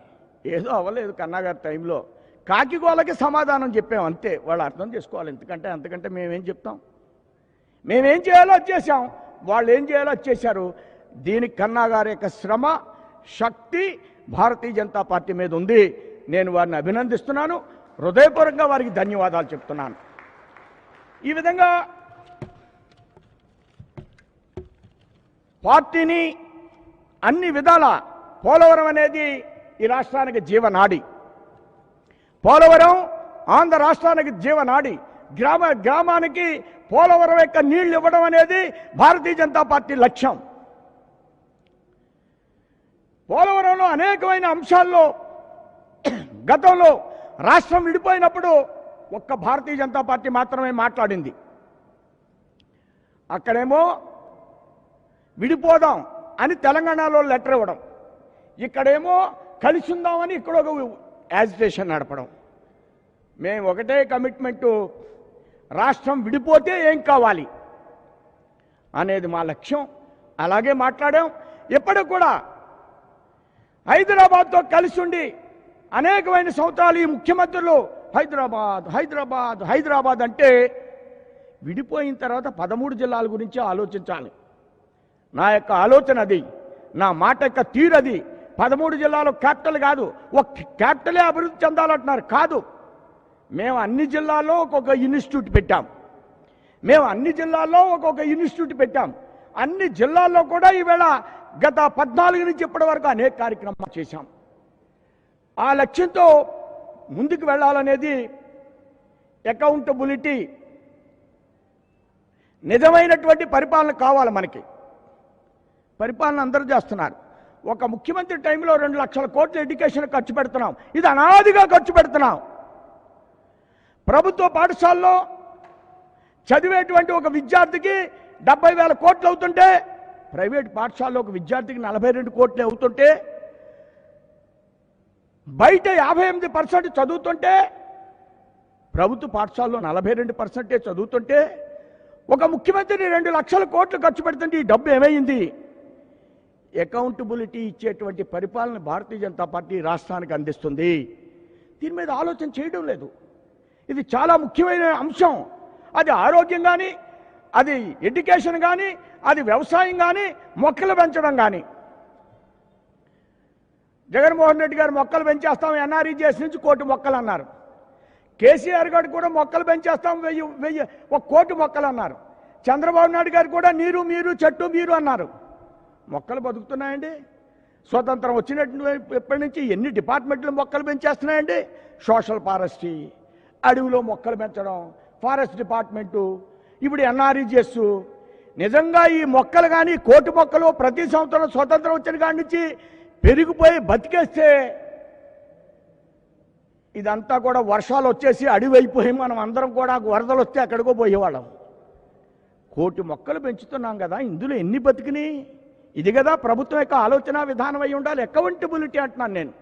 ఏదో అవ్వలేదు కన్నగారి టైంలో. కాకిగోలకి సమాధానం చెప్పాం అంతే. వాళ్ళు అర్థం చేసుకోవాలి. అంతకంటే మేమేం చెప్తాం? మేమేం చేయాలో అది చేశాం, వాళ్ళు ఏం చేయాలో అది చేశారు. దీనికి కన్నాగారి యొక్క శ్రమ, శక్తి భారతీయ జనతా పార్టీ మీద ఉంది. నేను వారిని అభినందిస్తున్నాను. హృదయపూర్వకంగా వారికి ధన్యవాదాలు చెప్తున్నాను. ఈ విధంగా పార్టీని అన్ని విధాల పోలవరం అనేది ఈ రాష్ట్రానికి జీవనాడి. పోలవరం ఆంధ్ర రాష్ట్రానికి జీవనాడి. గ్రామానికి పోలవరం యొక్క నీళ్లు ఇవ్వడం అనేది భారతీయ జనతా పార్టీ లక్ష్యం. పోలవరంలో అనేకమైన అంశాల్లో గతంలో రాష్ట్రం విడిపోయినప్పుడు ఒక్క భారతీయ జనతా పార్టీ మాత్రమే మాట్లాడింది. అక్కడేమో విడిపోదాం అని తెలంగాణలో లెటర్ ఇవ్వడం, ఇక్కడేమో కలిసి ఉందామని ఇక్కడ ఒక యాజిటేషన్ నడపడం. మేము ఒకటే కమిట్మెంటు, రాష్ట్రం విడిపోతే ఏం కావాలి అనేది మా లక్ష్యం. అలాగే మాట్లాడాం. ఎప్పటికి కూడా హైదరాబాద్తో కలిసి ఉండి అనేకమైన సంవత్సరాలు ఈ ముఖ్యమంత్రులు హైదరాబాద్ హైదరాబాద్ హైదరాబాద్ అంటే విడిపోయిన తర్వాత 13 జిల్లాల గురించి ఆలోచించాలి. నా యొక్క ఆలోచన అది, నా మాట యొక్క తీరు అది. 13 జిల్లాలు క్యాపిటల్ కాదు, ఒక క్యాపిటలే అభివృద్ధి చెందాలంటున్నారు. కాదు, మేము అన్ని జిల్లాల్లో ఒక్కొక్క ఇన్స్టిట్యూట్ పెట్టాం. అన్ని జిల్లాల్లో కూడా ఈవేళ గత 14 నుంచి ఇప్పటి వరకు అనేక కార్యక్రమాలు చేశాం. ఆ లక్ష్యంతో ముందుకు వెళ్ళాలనేది అకౌంటబిలిటీ, నిజమైనటువంటి పరిపాలన కావాలి మనకి. పరిపాలన అందరూ చేస్తున్నారు. ఒక ముఖ్యమంత్రి టైంలో 2 లక్షల కోట్ల ఎడ్యుకేషన్ ఖర్చు పెడుతున్నాం. ఇది అనాదిగా ఖర్చు పెడుతున్నాం. ప్రభుత్వ పాఠశాలలో చదివేటువంటి ఒక విద్యార్థికి 70,000 కోట్లు అవుతుంటే, ప్రైవేట్ పాఠశాలలో ఒక విద్యార్థికి 42 కోట్లు అవుతుంటే, బయట 58% చదువుతుంటే, ప్రభుత్వ పాఠశాలలో 42% చదువుతుంటే, ఒక ముఖ్యమంత్రి 2 లక్షల కోట్లు ఖర్చు పెడుతుంటే ఈ డబ్బు ఏమైంది? అకౌంటబిలిటీ ఇచ్చేటువంటి పరిపాలన భారతీయ జనతా పార్టీ రాష్ట్రానికి అందిస్తుంది. దీని మీద ఆలోచన చేయడం లేదు. ఇది చాలా ముఖ్యమైన అంశం. అది ఆరోగ్యం కానీ, అది ఎడ్యుకేషన్ కానీ, అది వ్యవసాయం కానీ, మొక్కలు పెంచడం కానీ. జగన్మోహన్ రెడ్డి గారు మొక్కలు పెంచేస్తాం ఎన్ఆర్ఈజీఎస్ నుంచి 1 కోటి మొక్కలు అన్నారు. కేసీఆర్ గారు కూడా మొక్కలు పెంచేస్తాం 1 కోటి మొక్కలు అన్నారు. చంద్రబాబు నాయుడు గారు కూడా నీరు మీరు చెట్టు మీరు అన్నారు. మొక్కలు బతుకుతున్నాయండి? స్వతంత్రం వచ్చినప్పటి నుంచి ఎన్ని డిపార్ట్మెంట్లు మొక్కలు పెంచేస్తున్నాయండి? సోషల్ ఫారెస్ట్రీ, అడవిలో మొక్కలు పెంచడం, ఫారెస్ట్ డిపార్ట్మెంటు, ఇప్పుడు ఎన్ఆర్ఈజీఎస్. నిజంగా ఈ మొక్కలు కానీ 1 కోటి మొక్కలు ప్రతి సంవత్సరం స్వతంత్రం వచ్చిన కాడి నుంచి పెరిగిపోయి బతికేస్తే ఇదంతా కూడా వర్షాలు వచ్చేసి అడవి అయిపోయి మనం అందరం కూడా వరదలు వస్తే ఎక్కడికో పోయేవాళ్ళం. 1 కోటి మొక్కలు పెంచుతున్నాం కదా, ఇందులో ఎన్ని బతికినాయి? ఇది కదా ప్రభుత్వం యొక్క ఆలోచన విధానం అయి ఉండాలి. అకౌంటబిలిటీ అంటున్నాను నేను.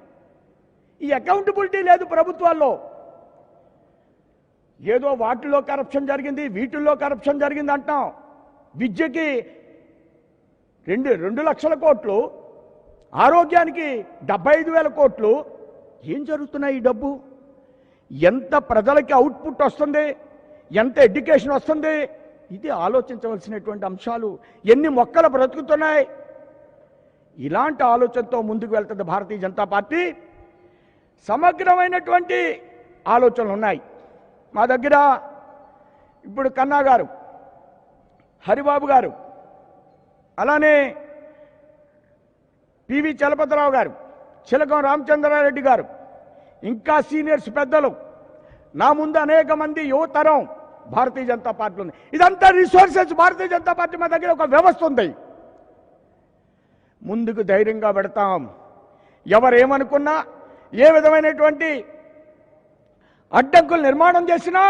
ఈ అకౌంటబిలిటీ లేదు ప్రభుత్వాల్లో. ఏదో వాటిల్లో కరప్షన్ జరిగింది, వీటిల్లో కరప్షన్ జరిగింది అంటాం. విద్యకి 2 లక్షల కోట్లు, ఆరోగ్యానికి 75,000 కోట్లు. ఏం జరుగుతున్నాయి ఈ డబ్బు? ఎంత ప్రజలకి అవుట్పుట్ వస్తుంది, ఎంత ఎడ్యుకేషన్ వస్తుంది, ఇది ఆలోచించవలసినటువంటి అంశాలు. ఎన్ని మొక్కలు బ్రతుకుతున్నాయి, ఇలాంటి ఆలోచనతో ముందుకు వెళ్తుంది భారతీయ జనతా పార్టీ. సమగ్రమైనటువంటి ఆలోచనలు ఉన్నాయి మా దగ్గర. ఇప్పుడు కన్నా గారు, హరిబాబు గారు, అలానే పివి చలపతిరావు గారు, చిలకం రామచంద్రారెడ్డి గారు, ఇంకా సీనియర్స్ పెద్దలు, నా ముందు అనేక మంది యువతరం భారతీయ జనతా పార్టీ ఉంది. ఇదంతా రిసోర్సెస్. భారతీయ జనతా పార్టీ మా దగ్గర ఒక వ్యవస్థ ఉంది. ముందుకు ధైర్యంగా పెడతాం. ఎవరేమనుకున్నా, ఏ విధమైనటువంటి అడ్డంకులు నిర్మాణం చేసినా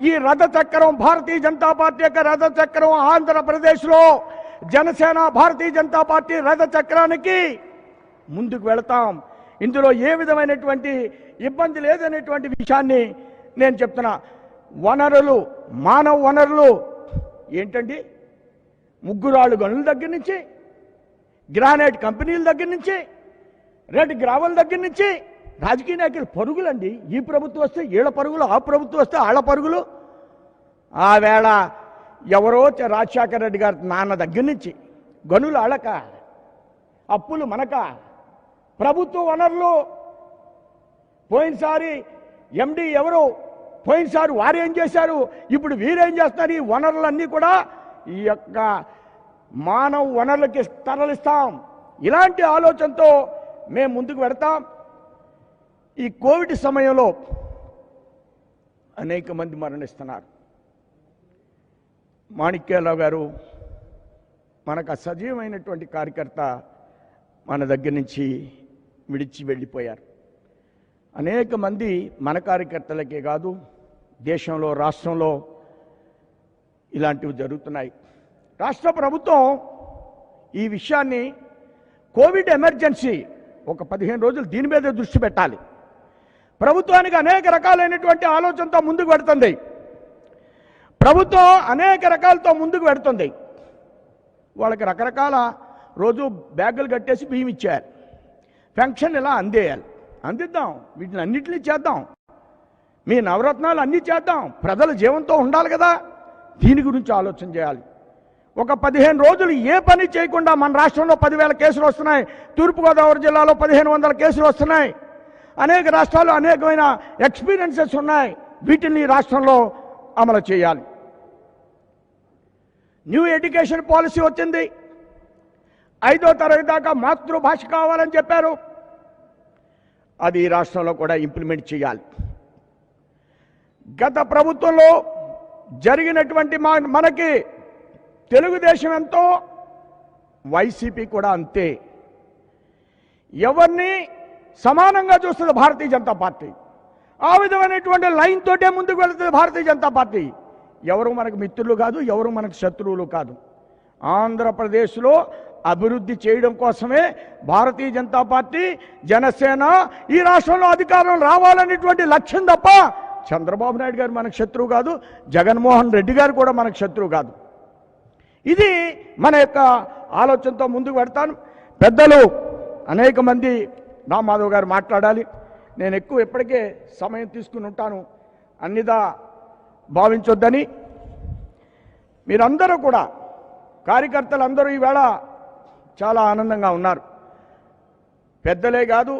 ఈ రథచక్రం, భారతీయ జనతా పార్టీ యొక్క రథచక్రం ఆంధ్రప్రదేశ్లో జనసేన భారతీయ జనతా పార్టీ రథచక్రానికి ముందుకు వెళతాం. ఇందులో ఏ విధమైనటువంటి ఇబ్బంది లేదనేటువంటి విషయాన్ని నేను చెప్తున్నా. వనరులు, మానవ వనరులు ఏంటండి? ముగ్గురాళ్ళు గనుల దగ్గర నుంచి, గ్రానైట్ కంపెనీల దగ్గర నుంచి, రెడ్ గ్రావెల్ దగ్గర నుంచి రాజకీయ నాయకులు పరుగులండి. ఈ ప్రభుత్వం వస్తే వీళ్ళ పరుగులు, ఆ ప్రభుత్వం వస్తే వాళ్ళ పరుగులు. ఆ వేళ ఎవరో రాజశేఖర రెడ్డి గారి నాన్న దగ్గర నుంచి గనులు అళక, అప్పులు మనక, ప్రభుత్వ వనరులు పోయినసారి ఎండి ఎవరు, పోయినసారి వారు ఏం చేశారు, ఇప్పుడు వీరేం చేస్తున్నారు. ఈ వనరులన్నీ కూడా ఈ యొక్క మానవ వనరులకి తరలిస్తాం. ఇలాంటి ఆలోచనతో మేము ముందుకు పెడతాం. ఈ కోవిడ్ సమయంలో అనేక మంది మరణిస్తున్నారు. మాణిక్యాలరావు గారు మనకు సజీవమైనటువంటి కార్యకర్త మన దగ్గర నుంచి విడిచి వెళ్ళిపోయారు. అనేక మంది మన కార్యకర్తలకే కాదు, దేశంలో, రాష్ట్రంలో ఇలాంటివి జరుగుతున్నాయి. రాష్ట్ర ప్రభుత్వం ఈ విషయాన్ని కోవిడ్ ఎమర్జెన్సీ ఒక 15 రోజులు దీని మీద దృష్టి పెట్టాలి. ప్రభుత్వానికి అనేక రకాలైనటువంటి ఆలోచనతో ముందుకు పెడుతుంది. ప్రభుత్వం అనేక రకాలతో ముందుకు పెడుతుంది. వాళ్ళకి రకరకాల రోజు బ్యాగులు కట్టేసి బియ్యం ఇచ్చేయాలి, పెన్షన్ ఇలా అందిద్దాం, వీటిని అన్నింటినీ చేద్దాం, మీ నవరత్నాలు అన్నీ చేద్దాం, ప్రజల జీవంతో ఉండాలి కదా. దీని గురించి ఆలోచన చేయాలి. ఒక 15 రోజులు ఏ పని చేయకుండా మన రాష్ట్రంలో 10,000 కేసులు వస్తున్నాయి. తూర్పుగోదావరి జిల్లాలో 1,500 కేసులు వస్తున్నాయి. అనేక రాష్ట్రాల్లో అనేకమైన ఎక్స్పీరియన్సెస్ ఉన్నాయి. వీటిని రాష్ట్రంలో అమలు చేయాలి. న్యూ ఎడ్యుకేషన్ పాలసీ వచ్చింది. 5వ తరగతి దాకా మాతృభాష కావాలని చెప్పారు. అది ఈ రాష్ట్రంలో కూడా ఇంప్లిమెంట్ చేయాలి. గత ప్రభుత్వంలో జరిగినటువంటి మనకి తెలుగుదేశం ఎంతో, వైసీపీ కూడా అంతే. ఎవరిని సమానంగా చూస్తుంది భారతీయ జనతా పార్టీ. ఆ విధమైనటువంటి లైన్ తోటే ముందుకు వెళుతుంది భారతీయ జనతా పార్టీ. ఎవరు మనకు మిత్రులు కాదు, ఎవరు మనకు శత్రువులు కాదు. ఆంధ్రప్రదేశ్లో అభివృద్ధి చేయడం కోసమే భారతీయ జనతా పార్టీ, జనసేన ఈ రాష్ట్రంలో అధికారం రావాలనేటువంటి లక్ష్యం తప్ప చంద్రబాబు నాయుడు గారు మనకు శత్రువు కాదు, జగన్మోహన్ రెడ్డి గారు కూడా మనకు శత్రువు కాదు. ఇది మన యొక్క ఆలోచనతో ముందుకు పెడతాను. పెద్దలు అనేక మంది, రామాధవ్ గారు మాట్లాడాలి. నేను ఎక్కువ ఇప్పటికే సమయం తీసుకుని ఉంటాను, అన్నిదా భావించొద్దని. మీరందరూ కూడా, కార్యకర్తలందరూ ఈవేళ చాలా ఆనందంగా ఉన్నారు. పెద్దలే కాదు,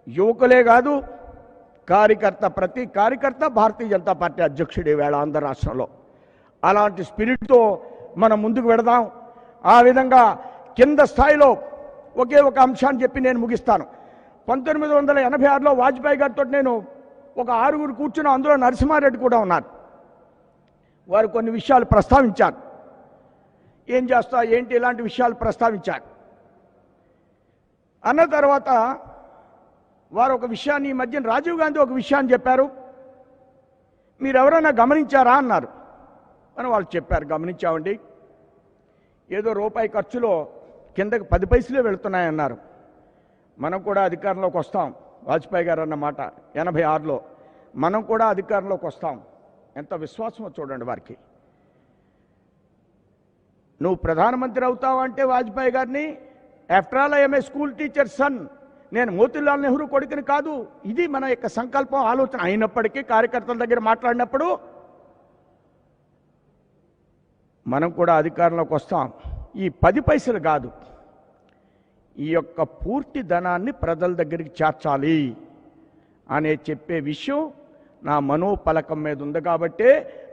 యువకులే కాదు, ప్రతి కార్యకర్త భారతీయ జనతా పార్టీ అధ్యక్షుడు ఈవేళ ఆంధ్ర రాష్ట్రంలో. అలాంటి స్పిరిట్తో మనం ముందుకు వెడదాం. ఆ విధంగా కింద స్థాయిలో ఒకే ఒక అంశాన్ని చెప్పి నేను ముగిస్తాను. 1986లో వాజ్పేయి గారితో నేను ఒక 6గురు కూర్చున్నాం. అందులో నరసింహారెడ్డి కూడా ఉన్నారు. వారు కొన్ని విషయాలు ప్రస్తావించారు. ఏం చేస్తా ఏంటి ఇలాంటి విషయాలు ప్రస్తావించారు. అన్న తర్వాత వారు ఒక విషయాన్ని, ఈ మధ్యన రాజీవ్ గాంధీ ఒక విషయాన్ని చెప్పారు. మీరు ఎవరైనా గమనించారా అన్నారు. అని వాళ్ళు చెప్పారు, గమనించామండి. ఏదో రూపాయి ఖర్చులో కిందకి 10 పైసలే వెళుతున్నాయన్నారు. మనం కూడా అధికారంలోకి వస్తాం. వాజ్పేయి గారు అన్నమాట 86లో మనం కూడా అధికారంలోకి వస్తాం. ఎంత విశ్వాసమో చూడండి వారికి. నువ్వు ప్రధానమంత్రి అవుతావు అంటే వాజ్పేయి గారిని after all I'm a school teacher son, నేను మోతీలాల్ నెహ్రూ కొడుకుని కాదు. ఇది మన యొక్క సంకల్పం, ఆలోచన. అయినప్పటికీ కార్యకర్తల దగ్గర మాట్లాడినప్పుడు మనం కూడా అధికారంలోకి వస్తాం. ఈ 10 పైసలు కాదు, ఈ యొక్క పూర్తి ధనాన్ని ప్రజల దగ్గరికి చేర్చాలి అనే చెప్పే విషయం నా మనోపలకం మీద ఉంది. కాబట్టి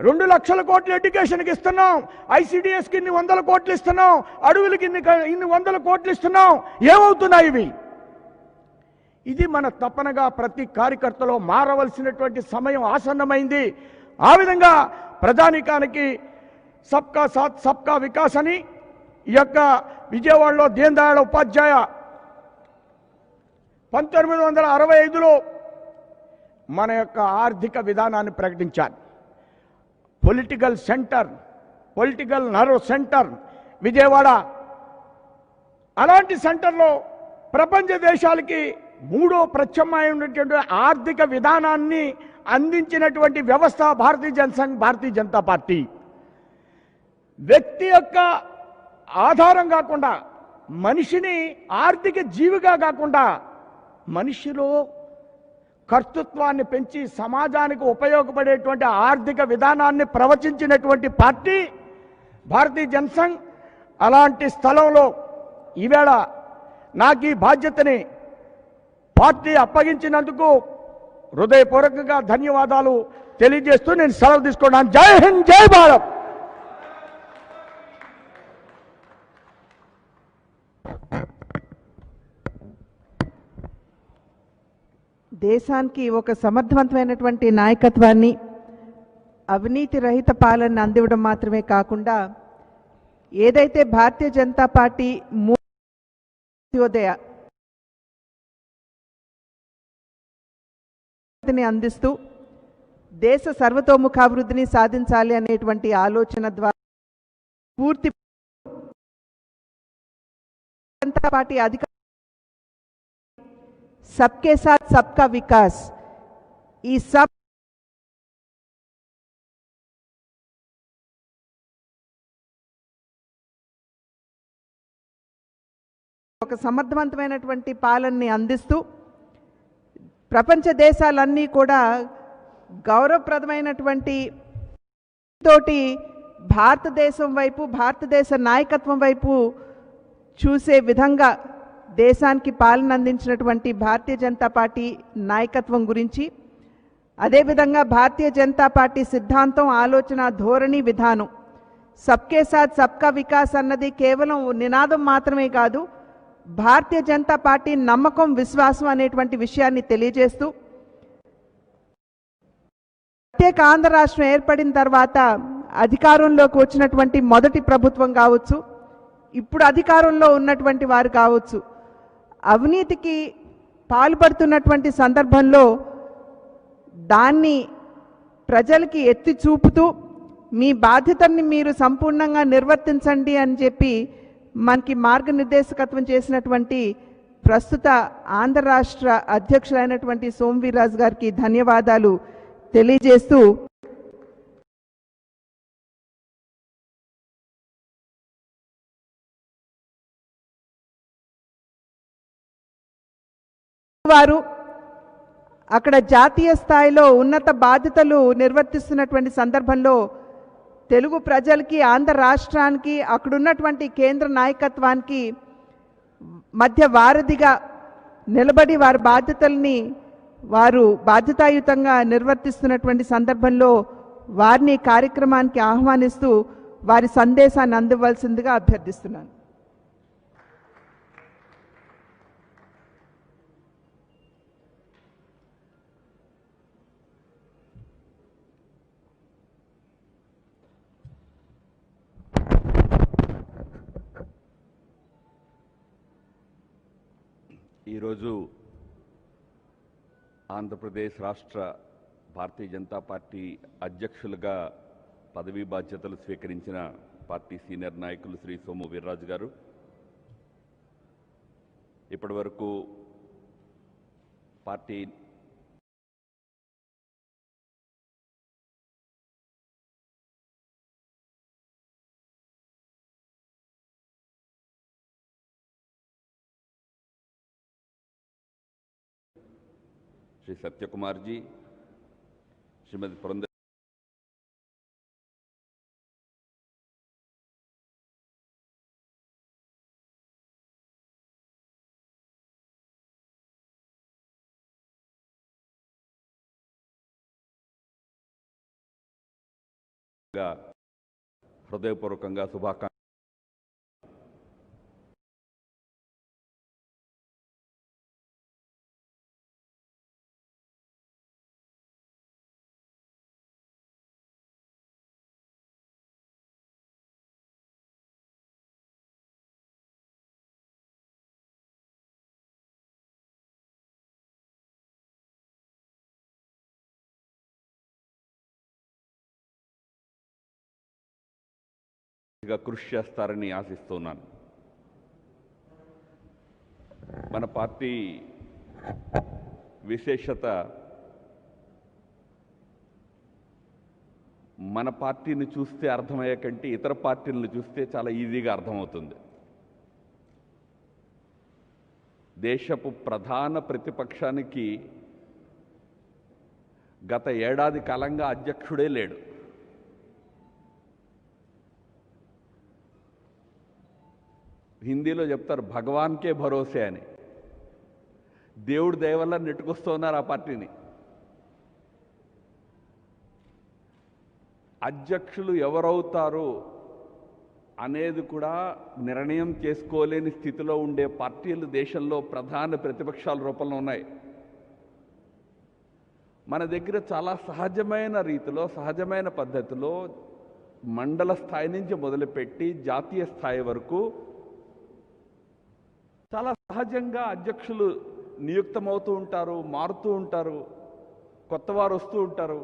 2 లక్షల కోట్లు ఎడ్యుకేషన్కి ఇస్తున్నాం, ఐసిడిఎస్కి ఇన్ని 100 కోట్లు ఇస్తున్నాం, అడవులకి ఇన్ని 100 కోట్లు ఇస్తున్నాం. ఏమవుతున్నాయి ఇవి? ఇది మన తపనగా ప్రతి కార్యకర్తలో మారవలసినటువంటి సమయం ఆసన్నమైంది. ఆ విధంగా ప్రజానీకానికి సబ్కా సాత్ సబ్కా వికాస్ అని ఈ యొక్క విజయవాడలో దీన్ దయాళ్ ఉపాధ్యాయ 1965లో మన యొక్క ఆర్థిక విధానాన్ని ప్రకటించారు. Political centre, political nerve centre Vijayawada. అలాంటి సెంటర్లో ప్రపంచ దేశాలకి 3వ ప్రత్యామ్నాయమైనటువంటి ఆర్థిక విధానాన్ని అందించినటువంటి వ్యవస్థ భారతీయ జనసంఘ్, భారతీయ జనతా పార్టీ. వ్యక్తి యొక్క ఆధారం కాకుండా, మనిషిని ఆర్థిక జీవిగా కాకుండా మనిషిలో కర్తృత్వాన్ని పెంచి సమాజానికి ఉపయోగపడేటువంటి ఆర్థిక విధానాన్ని ప్రవచించినటువంటి పార్టీ భారతీయ జనసంఘ్. అలాంటి స్థలంలో ఈవేళ నాకు ఈ బాధ్యతని పార్టీ అప్పగించినందుకు హృదయపూర్వకంగా ధన్యవాదాలు తెలియజేస్తూ నేను సెలవు తీసుకున్నాను. జై హింద్, జై భారత్. దేశానికి ఒక సమర్థవంతమైనటువంటి నాయకత్వాన్ని, అవినీతి రహిత పాలన అందివ్వడం మాత్రమే కాకుండా ఏదైతే భారతీయ జనతా పార్టీ అందిస్తూ దేశ సర్వతోముఖాభివృద్ధిని సాధించాలి అనేటువంటి ఆలోచన ద్వారా పూర్తి జనతా పార్టీ అధికార सबके साथ सबका विकास, ఈ సబ్ ఒక సమర్థవంతమైనటువంటి పాలనని అందిస్తూ ప్రపంచ దేశాలన్నీ కూడా గౌరవప్రదమైనటువంటి తోటి భారతదేశం వైపు, భారతదేశ నాయకత్వం వైపు చూసే విధంగా దేశానికి పాలన అందించినటువంటి భారతీయ జనతా పార్టీ నాయకత్వం గురించి, అదేవిధంగా భారతీయ జనతా పార్టీ సిద్ధాంతం, ఆలోచన, ధోరణి, విధానం సబ్కే సాత్ సబ్కా వికాస్ అన్నది కేవలం నినాదం మాత్రమే కాదు, భారతీయ జనతా పార్టీ నమ్మకం, విశ్వాసం అనేటువంటి విషయాన్ని తెలియజేస్తూ ప్రత్యేక ఆంధ్ర రాష్ట్రం ఏర్పడిన తర్వాత అధికారంలోకి వచ్చినటువంటి మొదటి ప్రభుత్వం కావచ్చు, ఇప్పుడు అధికారంలో ఉన్నటువంటి వారు కావచ్చు, అవినీతికి పాల్పడుతున్నటువంటి సందర్భంలో దాన్ని ప్రజలకి ఎత్తి చూపుతూ మీ బాధ్యతని మీరు సంపూర్ణంగా నిర్వర్తించండి అని చెప్పి మనకి మార్గనిర్దేశకత్వం చేసినటువంటి ప్రస్తుత ఆంధ్ర రాష్ట్ర అధ్యక్షులైనటువంటి సోమవీర్రాజు గారికి ధన్యవాదాలు తెలియజేస్తూ వారు అక్కడ జాతీయ స్థాయిలో ఉన్నత బాధ్యతలు నిర్వర్తిస్తున్నటువంటి సందర్భంలో తెలుగు ప్రజలకి, ఆంధ్ర రాష్ట్రానికి, అక్కడున్నటువంటి కేంద్ర నాయకత్వానికి మధ్య వారధిగా నిలబడి వారి బాధ్యతల్ని వారు బాధ్యతాయుతంగా నిర్వర్తిస్తున్నటువంటి సందర్భంలో వారిని కార్యక్రమానికి ఆహ్వానిస్తూ వారి సందేశాన్ని అందివ్వాల్సిందిగా అభ్యర్థిస్తున్నాను. ఈరోజు ఆంధ్రప్రదేశ్ రాష్ట్ర భారతీయ జనతా పార్టీ అధ్యక్షులుగా పదవీ బాధ్యతలు స్వీకరించిన పార్టీ సీనియర్ నాయకులు శ్రీ సోము వీర్రాజు గారు ఇప్పటివరకు పార్టీ శ్రీ సత్యకుమార్జీ, శ్రీమతి పురంధర్ హృదయపూర్వకంగా శుభాకాంక్షలు. కృషి చేస్తారని ఆశిస్తున్నాను. మన పార్టీ విశేషత మన పార్టీని చూస్తే అర్థమయ్యే కంటే ఇతర పార్టీలను చూస్తే చాలా ఈజీగా అర్థమవుతుంది. దేశపు ప్రధాన ప్రతిపక్షానికి గత ఏడాది కాలంగా అధ్యక్షుడే లేడు. హిందీలో చెప్తారు భగవాన్కే భరోసే అని. దేవుడి దయ వల్ల నెట్టుకొస్తున్నారు ఆ పార్టీని. అధ్యక్షులు ఎవరవుతారు అనేది కూడా నిర్ణయం చేసుకోలేని స్థితిలో ఉండే పార్టీలు దేశంలో ప్రధాన ప్రతిపక్షాల రూపంలో ఉన్నాయి. మన దగ్గర చాలా సహజమైన రీతిలో, సహజమైన పద్ధతిలో మండల స్థాయి నుంచి మొదలుపెట్టి జాతీయ స్థాయి వరకు చాలా సహజంగా అధ్యక్షులు నియుక్తమవుతూ ఉంటారు, మారుతూ ఉంటారు, కొత్తవారు వస్తూ ఉంటారు.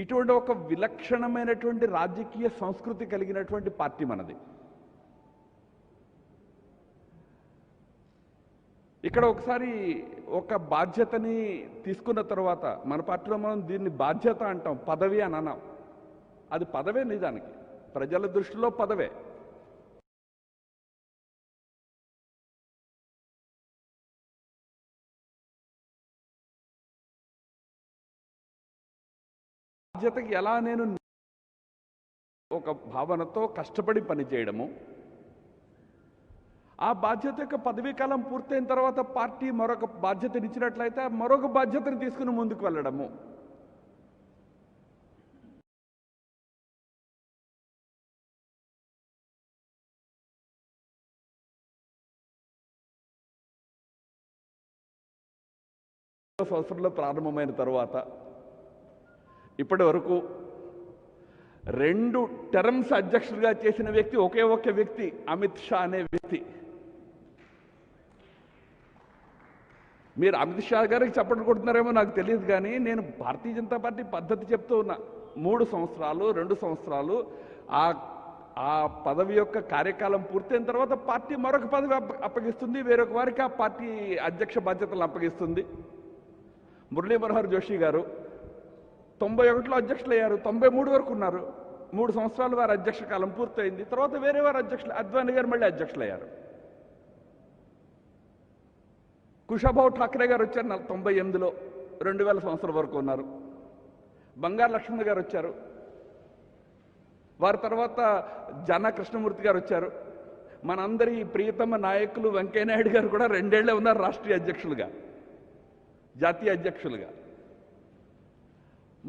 ఇటువంటి ఒక విలక్షణమైనటువంటి రాజకీయ సంస్కృతి కలిగినటువంటి పార్టీ మనది. ఇక్కడ ఒకసారి ఒక బాధ్యతని తీసుకున్న తర్వాత మన పార్టీలో మనం దీన్ని బాధ్యత అంటాం, పదవి అని అన్నాం. అది పదవే నిజానికి, ప్రజల దృష్టిలో పదవే. బాధ్యతకి ఎలా నేను ఒక భావనతో కష్టపడి పనిచేయడము, ఆ బాధ్యత యొక్క పదవీ కాలం పూర్తయిన తర్వాత పార్టీ మరొక బాధ్యతని ఇచ్చినట్లయితే మరొక బాధ్యతను తీసుకుని ముందుకు వెళ్ళడము, సంవత్సరంలో ప్రారంభమైన తర్వాత ఇప్పటి వరకు 2 టర్మ్స్ అధ్యక్షుడిగా చేసిన వ్యక్తి ఒకే ఒక్క వ్యక్తి, అమిత్ షా అనే వ్యక్తి. మీరు అమిత్ షా గారికి చప్పట్లు కొడుతున్నారేమో నాకు తెలియదు, కానీ నేను భారతీయ జనతా పార్టీ పద్ధతి చెప్తూ ఉన్నా. 3 సంవత్సరాలు 2 సంవత్సరాలు ఆ పదవి యొక్క కార్యకాలం పూర్తయిన తర్వాత పార్టీ మరొక పదవి అప్పగిస్తుంది, వేరొక వారికి ఆ పార్టీ అధ్యక్ష బాధ్యతలు అప్పగిస్తుంది. మురళీ మనోహర్ జోషి గారు 91లో అధ్యక్షులు అయ్యారు, 93 వరకు ఉన్నారు. 3 సంవత్సరాలు వారి అధ్యక్ష కాలం పూర్తయింది. తర్వాత వేరే వారు అధ్యక్షులు, అద్వానీ గారు మళ్ళీ అధ్యక్షులు అయ్యారు. కుషాభావ్ ఠాక్రే గారు వచ్చారు 98లో, 2000 సంవత్సరం వరకు ఉన్నారు. బంగారు లక్ష్మణ్ గారు వచ్చారు. వారి తర్వాత జన కృష్ణమూర్తి గారు వచ్చారు. మనందరి ప్రియతమ నాయకులు వెంకయ్యనాయుడు గారు కూడా 2 ఏళ్లే ఉన్నారు రాష్ట్రీయ అధ్యక్షులుగా, జాతీయ అధ్యక్షులుగా.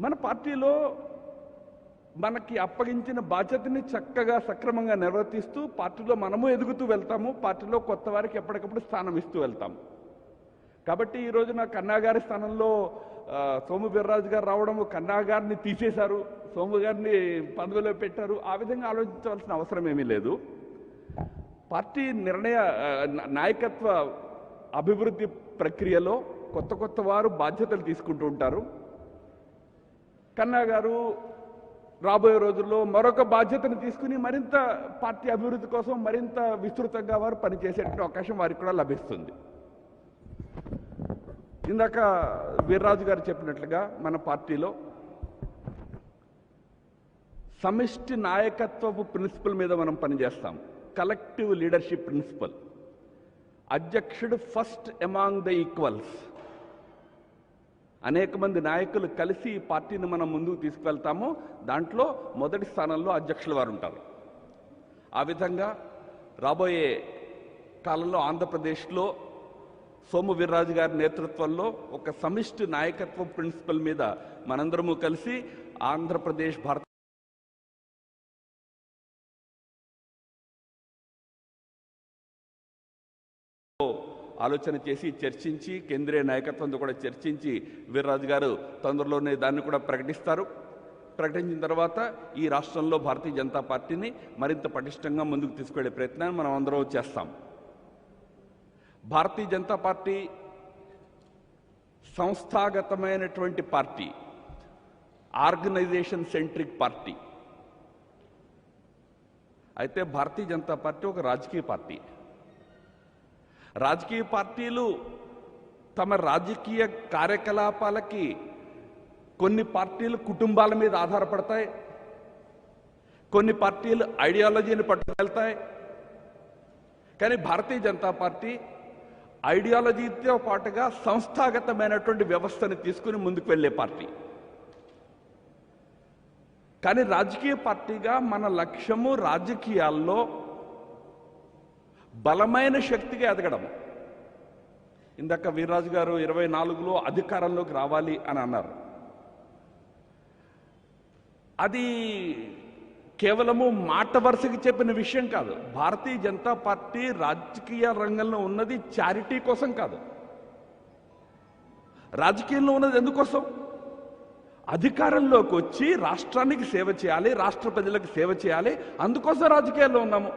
మన పార్టీలో మనకి అప్పగించిన బాధ్యతని చక్కగా సక్రమంగా నిర్వర్తిస్తూ పార్టీలో మనము ఎదుగుతూ వెళ్తాము. పార్టీలో కొత్త వారికి ఎప్పటికప్పుడు స్థానం ఇస్తూ వెళ్తాము. కాబట్టి ఈ రోజున కన్నా గారి స్థానంలో సోము వీర్రాజు గారు రావడము, కన్నా గారిని తీసేశారు, సోము గారిని పదవిలో పెట్టారు. ఆ విధంగా ఆలోచించవలసిన అవసరం ఏమీ లేదు. పార్టీ నాయకత్వ అభివృద్ధి ప్రక్రియలో కొత్త వారు బాధ్యతలు తీసుకుంటూ ఉంటారు. కన్నా గారు రాబోయే రోజుల్లో మరొక బాధ్యతను తీసుకుని మరింత పార్టీ అభివృద్ధి కోసం మరింత విస్తృతంగా వారు పనిచేసేటువంటి అవకాశం వారికి కూడా లభిస్తుంది. ఇందాక వీర్రాజు గారు చెప్పినట్లుగా మన పార్టీలో సమిష్టి నాయకత్వపు ప్రిన్సిపల్ మీద మనం పనిచేస్తాం. Collective leadership principle. అధ్యక్షుడు ఫస్ట్ అమాంగ్ ద ఈక్వల్స్. అనేక మంది నాయకులు కలిసి ఈ పార్టీని మనం ముందుకు తీసుకువెళ్తాము. దాంట్లో మొదటి స్థానంలో అధ్యక్షుల వారు ఉంటారు. ఆ విధంగా రాబోయే కాలంలో ఆంధ్రప్రదేశ్లో సోము వీర్రాజు గారి నేతృత్వంలో ఒక సమిష్టి నాయకత్వం ప్రిన్సిపల్ మీద మనందరము కలిసి ఆంధ్రప్రదేశ్ భారత ఆలోచన చేసి చర్చించి కేంద్రీయ నాయకత్వంతో కూడా చర్చించి వీర్రాజు గారు తొందరలోనే దాన్ని కూడా ప్రకటిస్తారు. ప్రకటించిన తర్వాత ఈ రాష్ట్రంలో భారతీయ జనతా పార్టీని మరింత పటిష్టంగా ముందుకు తీసుకెళ్లే ప్రయత్నాన్ని మనం అందరం చేస్తాం. భారతీయ జనతా పార్టీ సంస్థాగతమైనటువంటి పార్టీ, ఆర్గనైజేషన్ సెంట్రిక్ పార్టీ. అయితే భారతీయ జనతా పార్టీ ఒక రాజకీయ పార్టీ. రాజకీయ పార్టీలు తమ రాజకీయ కార్యకలాపాలకి కొన్ని పార్టీలు కుటుంబాల మీద ఆధారపడతాయి, కొన్ని పార్టీలు ఐడియాలజీని పట్టుకెళ్తాయి. కానీ భారతీయ జనతా పార్టీ ఐడియాలజీతో పాటుగా సంస్థాగతమైనటువంటి వ్యవస్థను తీసుకుని ముందుకు వెళ్ళే పార్టీ. కానీ రాజకీయ పార్టీగా మన లక్ష్యము రాజకీయాల్లో బలమైన శక్తిగా ఎదగడం. ఇందాక వీర్రాజు గారు 24లో అధికారంలోకి రావాలి అని అన్నారు. అది కేవలము మాట వరుసకి చెప్పిన విషయం కాదు. భారతీయ జనతా పార్టీ రాజకీయ రంగంలో ఉన్నది చారిటీ కోసం కాదు. రాజకీయంలో ఉన్నది ఎందుకోసం? అధికారంలోకి వచ్చి రాష్ట్రానికి సేవ చేయాలి, రాష్ట్ర ప్రజలకు సేవ చేయాలి. అందుకోసం రాజకీయాల్లో ఉన్నాము.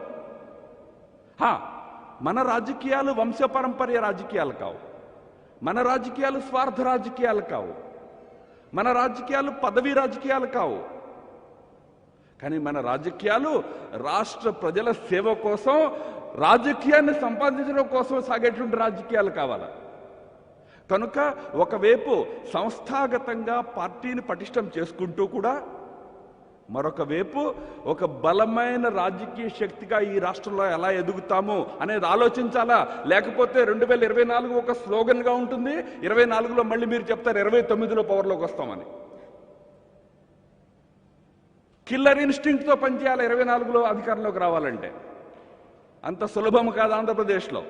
మన రాజకీయాలు వంశపారంపర్య రాజకీయాలు కావు, మన రాజకీయాలు స్వార్థ రాజకీయాలు కావు, మన రాజకీయాలు పదవీ రాజకీయాలు కావు. కానీ మన రాజకీయాలు రాష్ట్ర ప్రజల సేవ కోసం, రాజకీయాన్ని సంపాదించడం కోసం సాగేటువంటి రాజకీయాలు కావాలి. కనుక ఒకవైపు సంస్థాగతంగా పార్టీని పటిష్టం చేసుకుంటూ కూడా మరొక వైపు ఒక బలమైన రాజకీయ శక్తిగా ఈ రాష్ట్రంలో ఎలా ఎదుగుతాము అనేది ఆలోచించాలా. లేకపోతే 2024 ఒక స్లోగన్గా ఉంటుంది, 24లో మళ్ళీ మీరు చెప్తారు 29లో పవర్లోకి వస్తామని. కిల్లర్ ఇన్స్టింక్ట్తో పనిచేయాలి 24లో అధికారంలోకి రావాలంటే. అంత సులభం కాదు ఆంధ్రప్రదేశ్లో.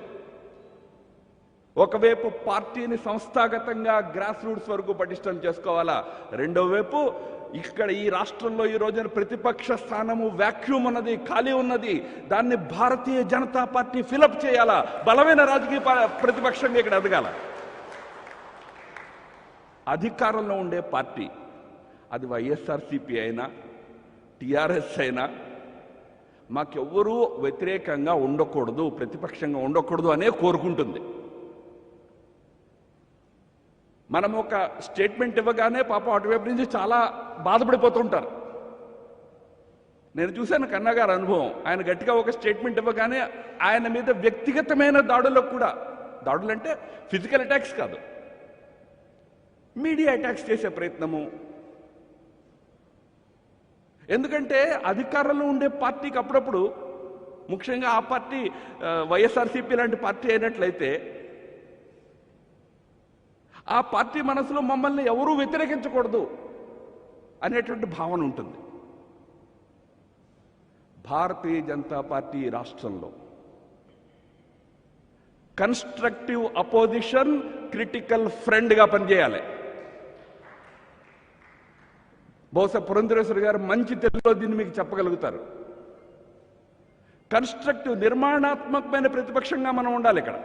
ఒకవైపు పార్టీని సంస్థాగతంగా గ్రాస్ రూట్స్ వరకు పటిష్టం చేసుకోవాలా, రెండో వైపు ఇక్కడ ఈ రాష్ట్రంలో ఈ రోజున ప్రతిపక్ష స్థానము వ్యాక్యూమ్ ఉన్నది, ఖాళీ ఉన్నది. దాన్ని భారతీయ జనతా పార్టీ ఫిలప్ చేయాలా, బలమైన రాజకీయ ప్రతిపక్షంగా ఇక్కడ ఎదగాల. అధికారంలో ఉండే పార్టీ అది వైఎస్ఆర్సీపీ అయినా టీఆర్ఎస్ అయినా మాకెవ్వరూ వ్యతిరేకంగా ఉండకూడదు, ప్రతిపక్షంగా ఉండకూడదు అనే కోరుకుంటుంది. మనం ఒక స్టేట్మెంట్ ఇవ్వగానే పాపం అటువైపు నుంచి చాలా బాధపడిపోతుంటారు. నేను చూశాను కన్నా గారి అనుభవం. ఆయన గట్టిగా ఒక స్టేట్మెంట్ ఇవ్వగానే ఆయన మీద వ్యక్తిగతమైన దాడులకు కూడా, దాడులంటే ఫిజికల్ అటాక్స్ కాదు, మీడియా అటాక్స్ చేసే ప్రయత్నము. ఎందుకంటే అధికారంలో ఉండే పార్టీకి అప్పుడప్పుడు, ముఖ్యంగా ఆ పార్టీ వైఎస్ఆర్సీపీ లాంటి పార్టీ అయినట్లయితే, ఆ పార్టీ మనసులో మమ్మల్ని ఎవరూ వ్యతిరేకించకూడదు అనేటువంటి భావన ఉంటుంది. భారతీయ జనతా పార్టీ రాష్ట్రంలో కన్స్ట్రక్టివ్ అపోజిషన్, క్రిటికల్ ఫ్రెండ్గా పనిచేయాలి. బహుశా పురంధరేశ్వరి గారు మంచి తెలుగులో దీన్ని మీకు చెప్పగలుగుతారు. కన్స్ట్రక్టివ్, నిర్మాణాత్మకమైన ప్రతిపక్షంగా మనం ఉండాలి ఇక్కడ.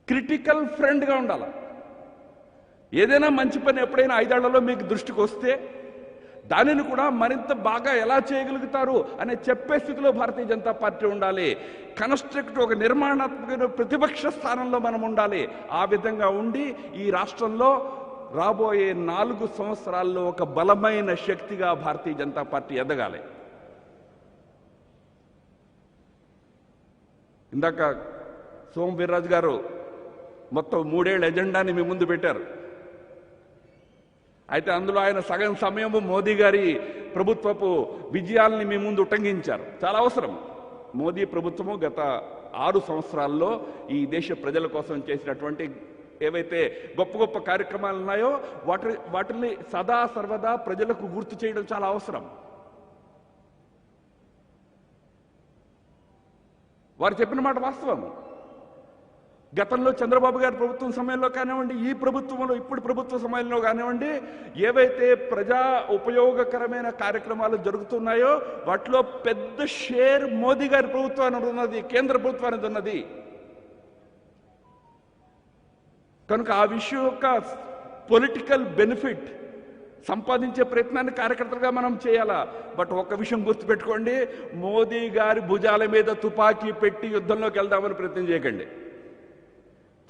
క్రిటికల్ ఫ్రెండ్గా ఉండాలి. ఏదైనా మంచి పని ఎప్పుడైనా 5 ఏళ్లలో మీకు దృష్టికి వస్తే దానిని కూడా మరింత బాగా ఎలా చేయగలుగుతారు అనే చెప్పే స్థితిలో భారతీయ జనతా పార్టీ ఉండాలి. కన్స్ట్రక్టివ్, ఒక నిర్మాణాత్మక ప్రతిపక్ష స్థానంలో మనం ఉండాలి. ఆ విధంగా ఉండి ఈ రాష్ట్రంలో రాబోయే 4 సంవత్సరాల్లో ఒక బలమైన శక్తిగా భారతీయ జనతా పార్టీ ఎదగాలి. ఇందాక సోము వీర్రాజు గారు మొత్తం 3 ఏళ్ల ఎజెండాని మీ ముందు పెట్టారు. అయితే అందులో ఆయన సగం సమయము మోదీ గారి ప్రభుత్వపు విజయాల్ని మీ ముందు ఉటంకించారు. చాలా అవసరం. మోదీ ప్రభుత్వము గత 6 సంవత్సరాల్లో ఈ దేశ ప్రజల కోసం చేసినటువంటి ఏవైతే గొప్ప గొప్ప కార్యక్రమాలు ఉన్నాయో వాటిని సదా సర్వదా ప్రజలకు గుర్తు చేయడం చాలా అవసరం. వారు చెప్పిన మాట వాస్తవం. గతంలో చంద్రబాబు గారి ప్రభుత్వం సమయంలో కానివ్వండి, ఈ ప్రభుత్వంలో ఇప్పుడు ప్రభుత్వ సమయంలో కానివ్వండి, ఏవైతే ప్రజా ఉపయోగకరమైన కార్యక్రమాలు జరుగుతున్నాయో వాటిలో పెద్ద షేర్ మోదీ గారి ప్రభుత్వానికి ఉన్నది, కేంద్ర ప్రభుత్వానికి ఉన్నది. కనుక ఆ విషయం యొక్క పొలిటికల్ బెనిఫిట్ సంపాదించే ప్రయత్నాన్ని కార్యకర్తలుగా మనం చేయాలా. బట్ ఒక విషయం గుర్తుపెట్టుకోండి, మోదీ గారి భుజాల మీద తుపాకీ పెట్టి యుద్ధంలోకి వెళ్దామని ప్రయత్నం చేయకండి.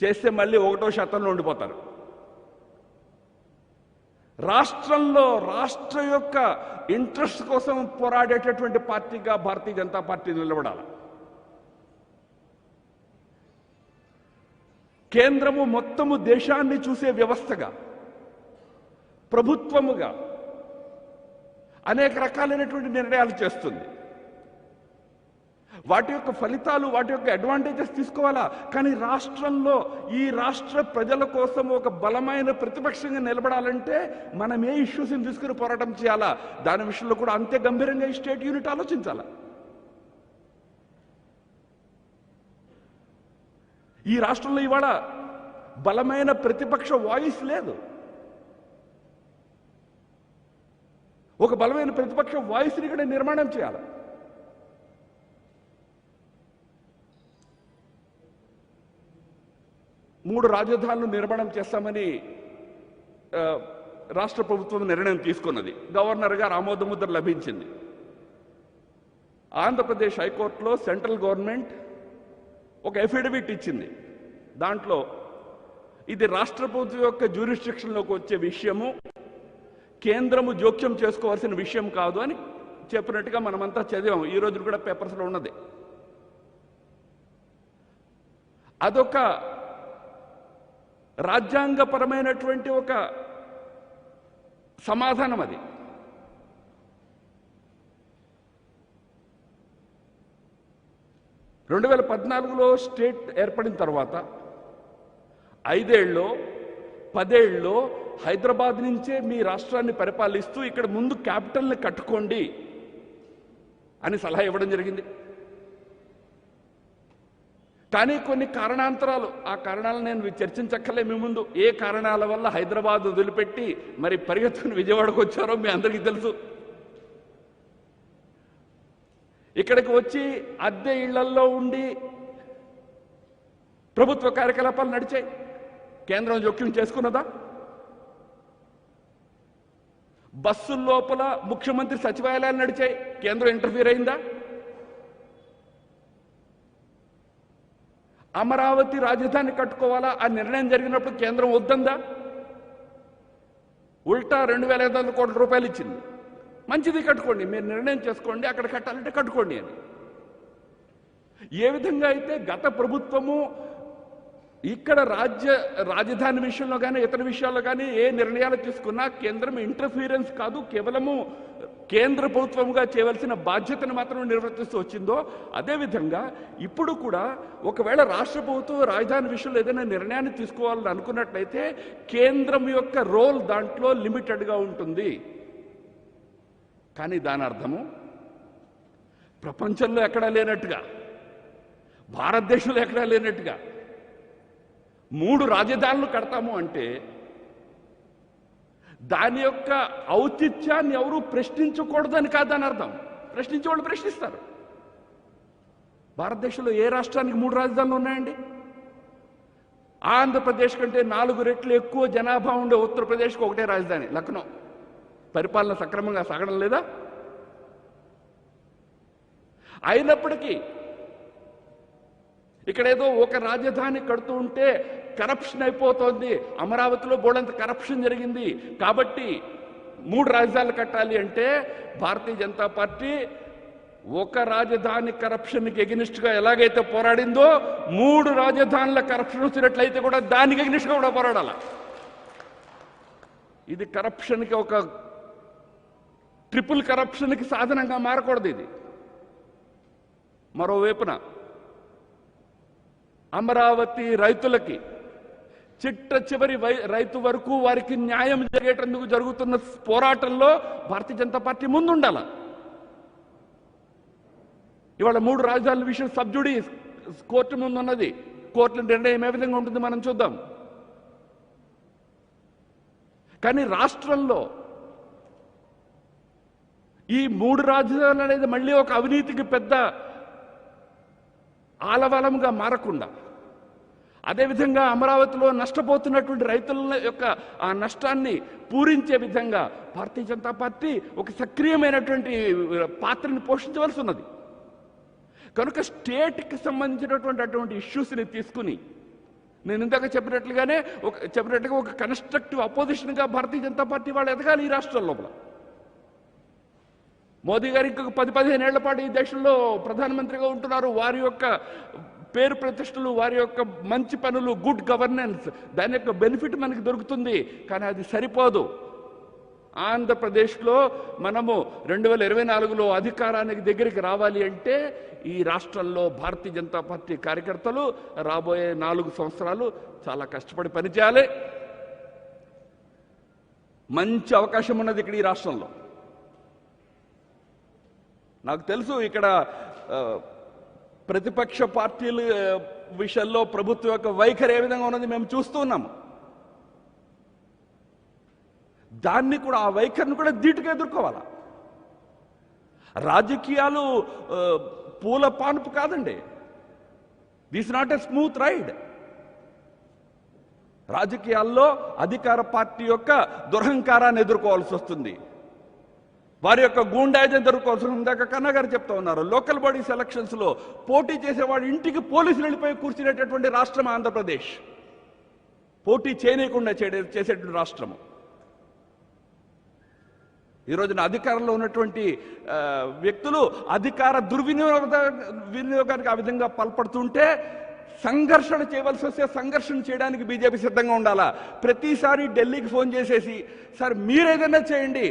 చేస్తే మళ్ళీ 1వ శతంలో ఉండిపోతారు. రాష్ట్రంలో రాష్ట్ర యొక్క ఇంట్రెస్ట్ కోసం పోరాడేటటువంటి పార్టీగా భారతీయ జనతా పార్టీ నిలబడాలి. కేంద్రము మొత్తము దేశాన్ని చూసే వ్యవస్థగా, ప్రభుత్వముగా అనేక రకాలైనటువంటి నిర్ణయాలు చేస్తుంది. వాటి యొక్క ఫలితాలు, వాటి యొక్క అడ్వాంటేజెస్ తీసుకోవాలా. కానీ రాష్ట్రంలో ఈ రాష్ట్ర ప్రజల కోసం ఒక బలమైన ప్రతిపక్షంగా నిలబడాలంటే మనం ఏ ఇష్యూస్ని తీసుకుని పోరాటం చేయాలా, దాని విషయంలో కూడా అంతే గంభీరంగా ఈ స్టేట్ యూనిట్ ఆలోచించాలా. ఈ రాష్ట్రంలో ఇవాళ బలమైన ప్రతిపక్ష వాయిస్ లేదు. ఒక బలమైన ప్రతిపక్ష వాయిస్ని ఇక్కడ నిర్మాణం చేయాలి. మూడు రాజధానులు నిర్మాణం చేస్తామని రాష్ట్ర ప్రభుత్వం నిర్ణయం తీసుకున్నది. గవర్నర్ గారు ఆమోదముద్ర లభించింది. ఆంధ్రప్రదేశ్ హైకోర్టులో సెంట్రల్ గవర్నమెంట్ ఒక అఫిడవిట్ ఇచ్చింది. దాంట్లో ఇది రాష్ట్ర ప్రభుత్వం యొక్క జ్యూరిస్డిక్షన్లోకి వచ్చే విషయము, కేంద్రము జోక్యం చేసుకోవాల్సిన విషయం కాదు అని చెప్పినట్టుగా మనమంతా చదివాము. ఈ రోజు కూడా పేపర్స్లో ఉన్నది. అదొక రాజ్యాంగపరమైనటువంటి ఒక సమాధానం. అది 2014లో స్టేట్ ఏర్పడిన తర్వాత 5 ఏళ్ళలో 10 ఏళ్ళలో హైదరాబాద్ నుంచే మీ రాష్ట్రాన్ని పరిపాలిస్తూ ఇక్కడ ముందు క్యాపిటల్ని కట్టుకోండి అని సలహా ఇవ్వడం జరిగింది. కానీ కొన్ని కారణాంతరాలు, ఆ కారణాలు నేను చర్చించక్కర్లే మీ ముందు. ఏ కారణాల వల్ల హైదరాబాద్ వదిలిపెట్టి మరి పరిగెత్తుకుని విజయవాడకు వచ్చారో మీ అందరికీ తెలుసు. ఇక్కడికి వచ్చి అద్దె ఇళ్లల్లో ఉండి ప్రభుత్వ కార్యకలాపాలు నడిచాయి. కేంద్రం జోక్యం చేసుకున్నదా? బస్సుల లోపల ముఖ్యమంత్రి సచివాలయాలు నడిచాయి. కేంద్రం ఇంటర్ఫీర్ అయిందా? అమరావతి రాజధాని కట్టుకోవాలా ఆ నిర్ణయం జరిగినప్పుడు కేంద్రం వద్దందా? ఉల్టా 2,500 కోట్ల రూపాయలు ఇచ్చింది. మంచిది, కట్టుకోండి, మీరు నిర్ణయం చేసుకోండి, అక్కడ కట్టాలంటే కట్టుకోండి అని. ఏ విధంగా అయితే గత ప్రభుత్వము ఇక్కడ రాజధాని విషయంలో కానీ ఇతర విషయాల్లో కానీ ఏ నిర్ణయాలు తీసుకున్నా కేంద్రం ఇంటర్ఫీరెన్స్ కాదు, కేవలము కేంద్ర ప్రభుత్వంగా చేయవలసిన బాధ్యతను మాత్రం నిర్వర్తిస్తూ వచ్చిందో అదేవిధంగా ఇప్పుడు కూడా ఒకవేళ రాష్ట్ర ప్రభుత్వం రాజధాని విషయంలో ఏదైనా నిర్ణయాన్ని తీసుకోవాలని అనుకున్నట్లయితే కేంద్రం యొక్క రోల్ దాంట్లో లిమిటెడ్గా ఉంటుంది. కానీ దాని అర్థము ప్రపంచంలో ఎక్కడా లేనట్టుగా, భారతదేశంలో ఎక్కడా లేనట్టుగా 3 రాజధానులు కడతాము అంటే దాని యొక్క ఔచిత్యాన్ని ఎవరు ప్రశ్నించకూడదని కాదని అర్థం. ప్రశ్నించే వాళ్ళు ప్రశ్నిస్తారు. భారతదేశంలో ఏ రాష్ట్రానికి 3 రాజధానులు ఉన్నాయండి? ఆంధ్రప్రదేశ్ కంటే 4 రెట్లు ఎక్కువ జనాభా ఉండే ఉత్తరప్రదేశ్కి ఒకటే రాజధాని, లక్నో. పరిపాలన సక్రమంగా సాగడం లేదా? అయినప్పటికీ ఇక్కడేదో ఒక రాజధాని కడుతూ ఉంటే కరప్షన్ అయిపోతోంది, అమరావతిలో బోడంత కరప్షన్ జరిగింది కాబట్టి 3 రాజధానులు కట్టాలి అంటే భారతీయ జనతా పార్టీ ఒక రాజధాని కరప్షన్కి ఎగనిస్ట్గా ఎలాగైతే పోరాడిందో 3 రాజధానుల కరప్షన్ వచ్చినట్లయితే కూడా దానికి ఎగనిస్ట్గా కూడా పోరాడాల. ఇది కరప్షన్కి ఒక ట్రిపుల్ కరప్షన్కి సాధనంగా మారకూడదు. ఇది మరోవైపున అమరావతి రైతులకి చిట్ట చివరి రైతు వరకు వారికి న్యాయం జరిగేటందుకు జరుగుతున్న పోరాటంలో భారతీయ జనతా పార్టీ ముందుండాల. ఇవాళ 3 రాజధానుల విషయం సబ్జుడీ కోర్టు ముందున్నది. కోర్టు నిర్ణయం ఏ విధంగా ఉంటుంది మనం చూద్దాం. కానీ రాష్ట్రంలో ఈ 3 రాజధానులు అనేది మళ్ళీ ఒక అవినీతికి పెద్ద ఆలవలంగా మారకుండా, అదేవిధంగా అమరావతిలో నష్టపోతున్నటువంటి రైతుల యొక్క ఆ నష్టాన్ని పూరించే విధంగా భారతీయ జనతా పార్టీ ఒక సక్రియమైనటువంటి పాత్రని పోషించవలసి ఉన్నది. కనుక స్టేట్కి సంబంధించినటువంటి అటువంటి ఇష్యూస్ని తీసుకుని నేను ఇందాక చెప్పినట్లుగా ఒక కన్స్ట్రక్టివ్ అపోజిషన్గా భారతీయ జనతా పార్టీ వాళ్ళు ఎదగాలి ఈ రాష్ట్రం లోపల. మోదీ గారు ఇంకొక 10-15 ఏళ్ల పాటు ఈ దేశంలో ప్రధానమంత్రిగా ఉంటున్నారు. వారి యొక్క పేరు ప్రతిష్టలు, వారి యొక్క మంచి పనులు, గుడ్ గవర్నెన్స్, దాని యొక్క బెనిఫిట్ మనకి దొరుకుతుంది. కానీ అది సరిపోదు. ఆంధ్రప్రదేశ్లో మనము 2024లో అధికారానికి దగ్గరికి రావాలి అంటే ఈ రాష్ట్రంలో భారతీయ జనతా పార్టీ కార్యకర్తలు రాబోయే 4 సంవత్సరాలు చాలా కష్టపడి పనిచేయాలి. మంచి అవకాశం ఉన్నది ఇక్కడ ఈ రాష్ట్రంలో. నాకు తెలుసు ఇక్కడ ప్రతిపక్ష పార్టీల విషయంలో ప్రభుత్వం యొక్క వైఖరి ఏ విధంగా ఉన్నది మేము చూస్తూ ఉన్నాము. దాన్ని కూడా, ఆ వైఖరిని కూడా ధీటుగా ఎదుర్కోవాలా. రాజకీయాలు పూల పానుపు కాదండి. This not a smooth ride. రాజకీయాల్లో అధికార పార్టీ యొక్క దురహంకారాన్ని ఎదుర్కోవాల్సి వస్తుంది. వారి యొక్క గూండాయిజం ఎదుర్కోవాల్సి ఉంది. ఇందాక కన్నా గారు చెప్తా ఉన్నారు, లోకల్ బాడీస్ ఎలక్షన్స్ లో పోటీ చేసేవాడు ఇంటికి పోలీసులు వెళ్ళిపోయి కూర్చునేటటువంటి రాష్ట్రం ఆంధ్రప్రదేశ్. పోటీ చేయకుండా చేసేటువంటి రాష్ట్రము. ఈ రోజున అధికారంలో ఉన్నటువంటి వ్యక్తులు అధికార దుర్వినియోగానికి ఆ విధంగా పాల్పడుతుంటే సంఘర్షణ చేయవలసి వస్తే సంఘర్షణ చేయడానికి బీజేపీ సిద్ధంగా ఉండాలా. ప్రతిసారి ఢిల్లీకి ఫోన్ చేసేసి సార్ మీరేదైనా చేయండి,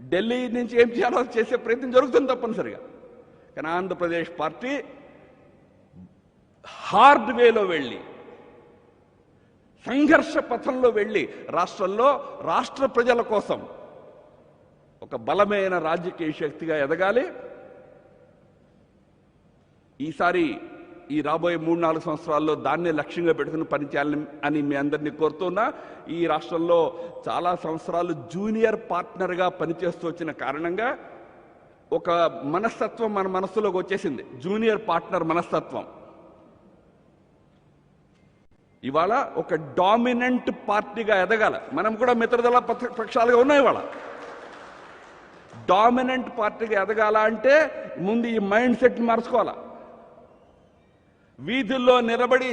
ఢిల్లీ నుంచి ఏం చేయాలో చేసే ప్రయత్నం జరుగుతుంది తప్పనిసరిగా. కానీ ఆంధ్రప్రదేశ్ పార్టీ హార్డ్ వేలో వెళ్ళి, సంఘర్ష పథంలో వెళ్ళి రాష్ట్రంలో రాష్ట్ర ప్రజల కోసం ఒక బలమైన రాజకీయ శక్తిగా ఎదగాలి. ఈసారి ఈ రాబోయే 3-4 సంవత్సరాల్లో దాన్నే లక్ష్యంగా పెట్టుకుని పనిచేయాలని అని మీ అందరినీ కోరుతున్నా. ఈ రాష్ట్రంలో చాలా సంవత్సరాలు జూనియర్ పార్ట్నర్గా పనిచేస్తూ వచ్చిన కారణంగా ఒక మనస్తత్వం మన మనస్సులోకి వచ్చేసింది, జూనియర్ పార్ట్నర్ మనస్తత్వం. ఇవాళ ఒక డామినెంట్ పార్టీగా ఎదగాల. మనం కూడా మిత్రదళ పక్షాలుగా ఉన్నాయి. ఇవాళ డామినెంట్ పార్టీగా ఎదగాల అంటే ముందు ఈ మైండ్ సెట్ని మార్చుకోవాలా. వీధుల్లో నిలబడి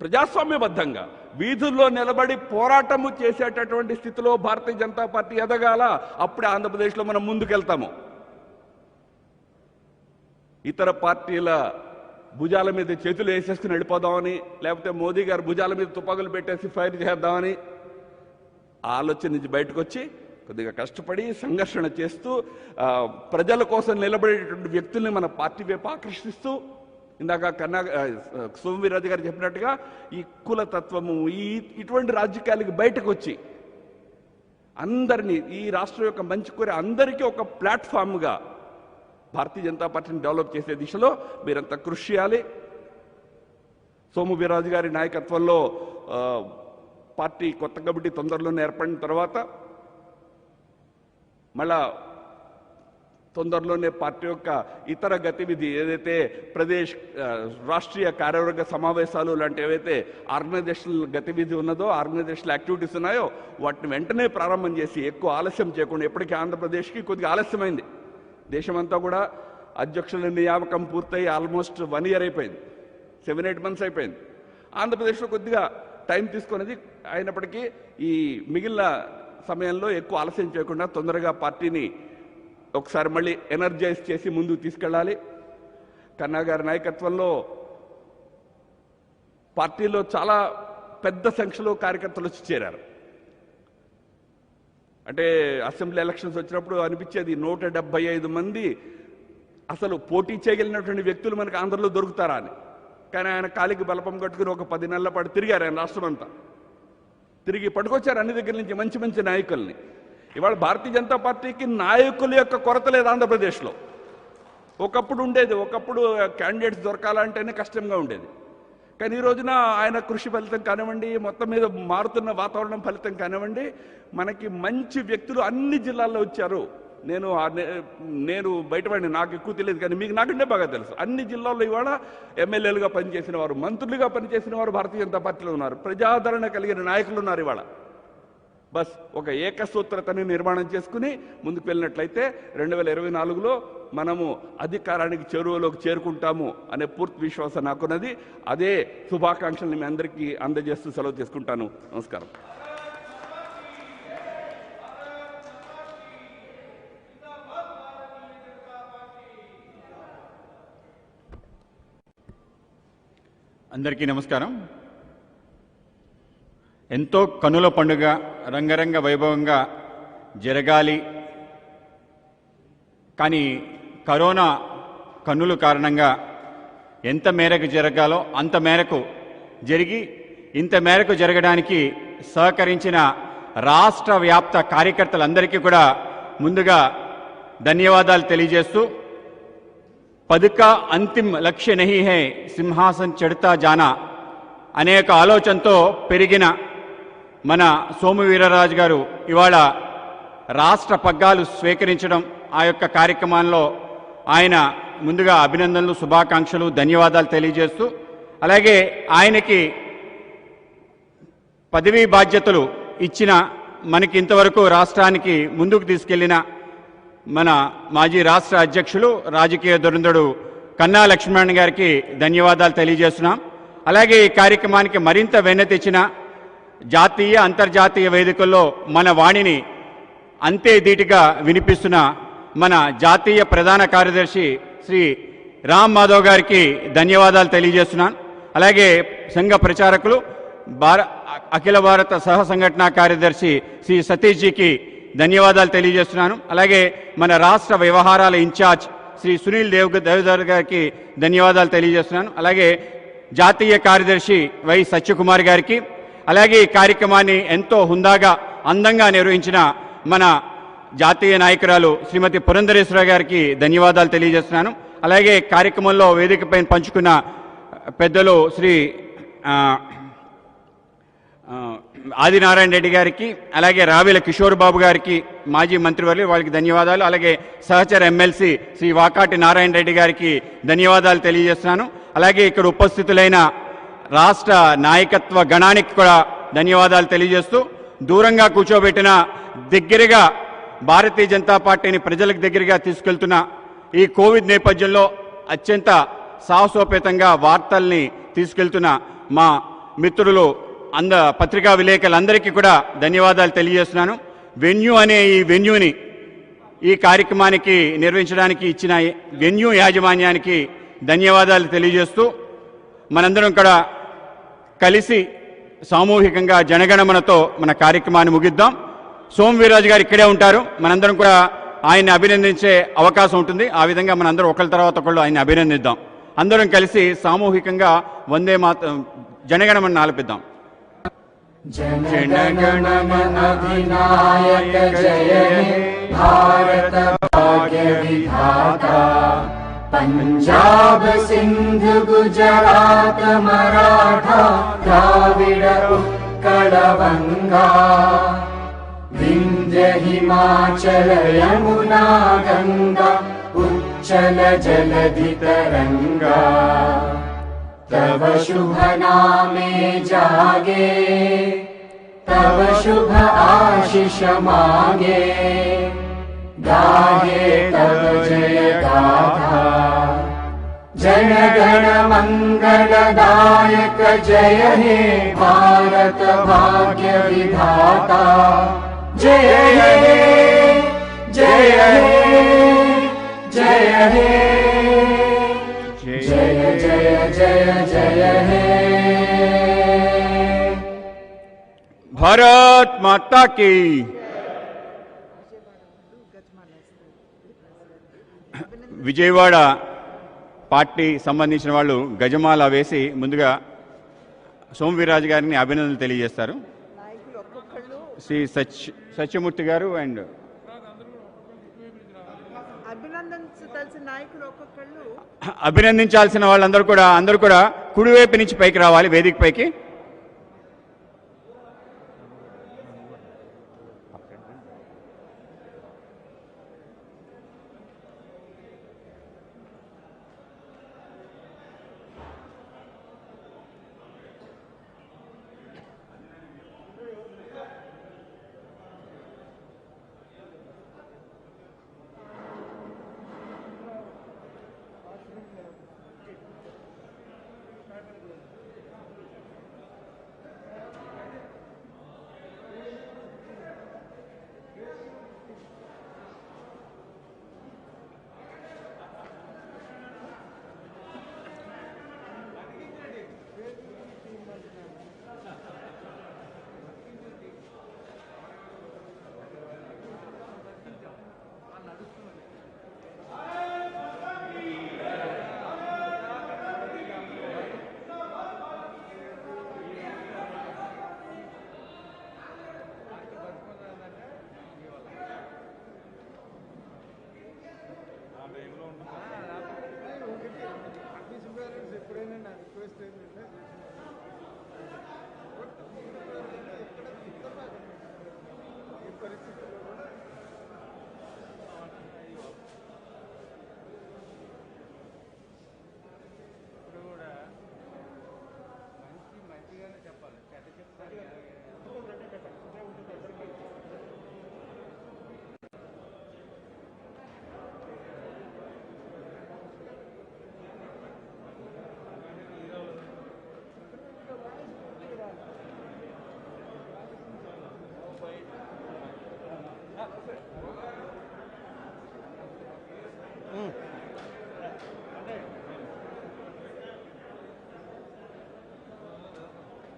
ప్రజాస్వామ్యబద్ధంగా వీధుల్లో నిలబడి పోరాటము చేసేటటువంటి స్థితిలో భారతీయ జనతా పార్టీ ఎదగాల. అప్పుడే ఆంధ్రప్రదేశ్లో మనం ముందుకెళ్తాము. ఇతర పార్టీల భుజాల మీద చేతులు వేసేసుకుని వెళ్ళిపోదామని, లేకపోతే మోదీ గారు భుజాల మీద తుపాకులు పెట్టేసి ఫైర్ చేద్దామని ఆలోచన నుంచి బయటకు వచ్చి కొద్దిగా కష్టపడి సంఘర్షణ చేస్తూ ప్రజల కోసం నిలబడేటటువంటి వ్యక్తుల్ని మన పార్టీ వైపు ఆకర్షిస్తూ, ఇందాక సోమవీర్రాజు గారు చెప్పినట్టుగా ఈ కులతత్వము ఇటువంటి రాజకీయాలకి బయటకు వచ్చి అందరినీ, ఈ రాష్ట్రం యొక్క మంచి కోరే అందరికీ ఒక ప్లాట్ఫామ్గా భారతీయ జనతా పార్టీని డెవలప్ చేసే దిశలో మీరంతా కృషి చేయాలి. సోమవీర్రాజు గారి నాయకత్వంలో పార్టీ కొత్త కమిటీ తొందరలోనే ఏర్పడిన తర్వాత మళ్ళా తొందరలోనే పార్టీ యొక్క ఇతర గతివిధి ఏదైతే ప్రదేశ్ రాష్ట్రీయ కార్యవర్గ సమావేశాలు లాంటి ఏవైతే ఆర్గనైజేషనల్ గతివిధి ఉన్నదో, ఆర్గనైజేషనల్ యాక్టివిటీస్ ఉన్నాయో వాటిని వెంటనే ప్రారంభం చేసి ఎక్కువ ఆలస్యం చేయకుండా, ఎప్పటికీ ఆంధ్రప్రదేశ్కి కొద్దిగా ఆలస్యమైంది. దేశమంతా కూడా అధ్యక్షుల నియామకం పూర్తయి ఆల్మోస్ట్ 1 year అయిపోయింది, 7-8 months అయిపోయింది. ఆంధ్రప్రదేశ్లో కొద్దిగా టైం తీసుకునేది అయినప్పటికీ ఈ మిగిలిన సమయంలో ఎక్కువ ఆలస్యం చేయకుండా తొందరగా పార్టీని ఒకసారి మళ్ళీ ఎనర్జైజ్ చేసి ముందుకు తీసుకెళ్ళాలి. కన్నా గారి నాయకత్వంలో పార్టీలో చాలా పెద్ద సంఖ్యలో కార్యకర్తలు వచ్చి చేరారు. అంటే అసెంబ్లీ ఎలక్షన్స్ వచ్చినప్పుడు అనిపించేది 175 మంది అసలు పోటీ చేయగలిగినటువంటి వ్యక్తులు మనకు ఆంధ్రలో దొరుకుతారా అని. కానీ ఆయన కాలికి బలపం కట్టుకుని ఒక 10 నెలల పాటు తిరిగారు ఆయన రాష్ట్రం అంతా. తిరిగి పట్టుకొచ్చారు అన్ని దగ్గర నుంచి మంచి మంచి నాయకుల్ని. ఇవాళ భారతీయ జనతా పార్టీకి నాయకుల యొక్క కొరత లేదు ఆంధ్రప్రదేశ్లో. ఒకప్పుడు ఉండేది, ఒకప్పుడు క్యాండిడేట్స్ దొరకాలంటేనే కష్టంగా ఉండేది. కానీ ఈ రోజున ఆయన కృషి ఫలితం కానివ్వండి, మొత్తం మీద మారుతున్న వాతావరణం ఫలితం కానివ్వండి, మనకి మంచి వ్యక్తులు అన్ని జిల్లాల్లో వచ్చారు. నేను బయటపడి నాకు ఎక్కువ తెలియదు, కానీ మీకు నాకంటే బాగా తెలుసు. అన్ని జిల్లాల్లో ఇవాళ ఎమ్మెల్యేలుగా పనిచేసిన వారు, మంత్రులుగా పనిచేసిన వారు భారతీయ జనతా పార్టీలో ఉన్నారు. ప్రజాదరణ కలిగిన నాయకులు ఉన్నారు. ఇవాళ బస్ ఒక ఏకసూత్రతని నిర్మాణం చేసుకుని ముందుకు వెళ్ళినట్లయితే 2024లో మనము అధికారానికి చెరువులోకి చేరుకుంటాము అనే పూర్తి విశ్వాసం నాకున్నది. అదే శుభాకాంక్షల్ని మీ అందరికీ అందజేస్తూ సెలవు తీసుకుంటాను. నమస్కారం. అందరికీ నమస్కారం. ఎంతో కనుల పండుగ రంగరంగ వైభవంగా జరగాలి, కానీ కరోనా కన్నుల కారణంగా ఎంత మేరకు జరగాలో అంత మేరకు జరిగి, ఇంత మేరకు జరగడానికి సహకరించిన రాష్ట్ర వ్యాప్త కార్యకర్తలందరికీ కూడా ముందుగా ధన్యవాదాలు తెలియజేస్తూ, పद का अंतिम लक्ष्य नहीं है సింహాసన్ చడతా జానా అనేక ఆలోచనతో పెరిగిన మన సోము వీర్రాజు గారు ఇవాళ రాష్ట్ర పగ్గాలు స్వీకరించడం, ఆ యొక్క కార్యక్రమంలో ఆయన ముందుగా అభినందనలు, శుభాకాంక్షలు, ధన్యవాదాలు తెలియజేస్తూ, అలాగే ఆయనకి పదవీ బాధ్యతలు ఇచ్చిన, మనకి ఇంతవరకు రాష్ట్రానికి ముందుకు తీసుకెళ్లిన మన మాజీ రాష్ట్ర అధ్యక్షులు, రాజకీయ దురంధరుడు కన్నా లక్ష్మణ్ గారికి ధన్యవాదాలు తెలియజేస్తున్నాం. అలాగే ఈ కార్యక్రమానికి మరింత వెన్నె తెచ్చిన, జాతీయ అంతర్జాతీయ వేదికల్లో మన వాణిని అంతే ధీటుగా వినిపిస్తున్న మన జాతీయ ప్రధాన కార్యదర్శి శ్రీ రామ్ మాధవ్ గారికి ధన్యవాదాలు తెలియజేస్తున్నాను. అలాగే సంఘ ప్రచారకులు, అఖిల భారత సహ సంఘటన కార్యదర్శి శ్రీ సతీష్ జీకి ధన్యవాదాలు తెలియజేస్తున్నాను. అలాగే మన రాష్ట్ర వ్యవహారాల ఇన్ఛార్జ్ శ్రీ సునీల్ దేవధర్ గారికి ధన్యవాదాలు తెలియజేస్తున్నాను. అలాగే జాతీయ కార్యదర్శి వై సత్యకుమార్ గారికి, అలాగే ఈ కార్యక్రమాన్ని ఎంతో హుందాగా అందంగా నిర్వహించిన మన జాతీయ నాయకురాలు శ్రీమతి పురంధరేశ్వర గారికి ధన్యవాదాలు తెలియజేస్తున్నాను. అలాగే కార్యక్రమంలో వేదికపై పంచుకున్న పెద్దలు శ్రీ ఆదినారాయణ రెడ్డి గారికి, అలాగే రావిల కిషోర్ బాబు గారికి, మాజీ మంత్రివర్యులు, వాళ్ళకి ధన్యవాదాలు. అలాగే సహచర ఎమ్మెల్సీ శ్రీ వాకాటి నారాయణ రెడ్డి గారికి ధన్యవాదాలు తెలియజేస్తున్నాను. అలాగే ఇక్కడ ఉపస్థితులైన రాష్ట్ర నాయకత్వ గణానికి కూడా ధన్యవాదాలు తెలియజేస్తూ, దూరంగా కూర్చోబెట్టిన, దగ్గరగా భారతీయ జనతా పార్టీని ప్రజలకు దగ్గరగా తీసుకెళ్తున్న ఈ కోవిడ్ నేపథ్యంలో అత్యంత సాహసోపేతంగా వార్తల్ని తీసుకెళ్తున్న మా మిత్రులు, పత్రికా విలేకరులందరికీ కూడా ధన్యవాదాలు తెలియజేస్తున్నాను. వెన్యూ అనే ఈ వెన్యూని ఈ కార్యక్రమానికి నిర్వహించడానికి ఇచ్చిన వెన్యూ యాజమాన్యానికి ధన్యవాదాలు తెలియజేస్తూ, మనందరం కూడా కలిసి సామూహికంగా జనగణమనతో మన కార్యక్రమాన్ని ముగిద్దాం. సోము వీర్రాజు గారు ఇక్కడే ఉంటారు. మనందరం కూడా ఆయన్ని అభినందించే అవకాశం ఉంటుంది. ఆ విధంగా మనందరం ఒకళ్ళ తర్వాత ఒకళ్ళు ఆయన్ని అభినందిద్దాం. అందరం కలిసి సామూహికంగా వందే మాతరం జనగణమన ఆలపిద్దాం. जनगणमन अधिनायक जय हे भारत भाग्य विधाता पंजाब सिंध गुजरात मराठा द्राविड़ उत्कल बंगा विंध्य हिमाचल यमुना गंगा उच्चल जलधि तरंगा तव शुभ नामे जागे तव शुभ आशीष मांगे गाहे तव जय गाथा जन गण मंगलदायक जय हे भारत भाग्य विधाता जय हे जय हे जय हे जय जय जय जय हे भारत माता की విజయవాడ పార్టీ సంబంధించిన వాళ్ళు గజమాల వేసి ముందుగా సోమవీర్రాజు గారిని అభినందనలు తెలియజేస్తారు. శ్రీ సత్యమూర్తి గారు అండ్ అభినందించాల్సిన వాళ్ళందరూ కూడా కుడివైపు నుంచి పైకి రావాలి, వేదిక పైకి.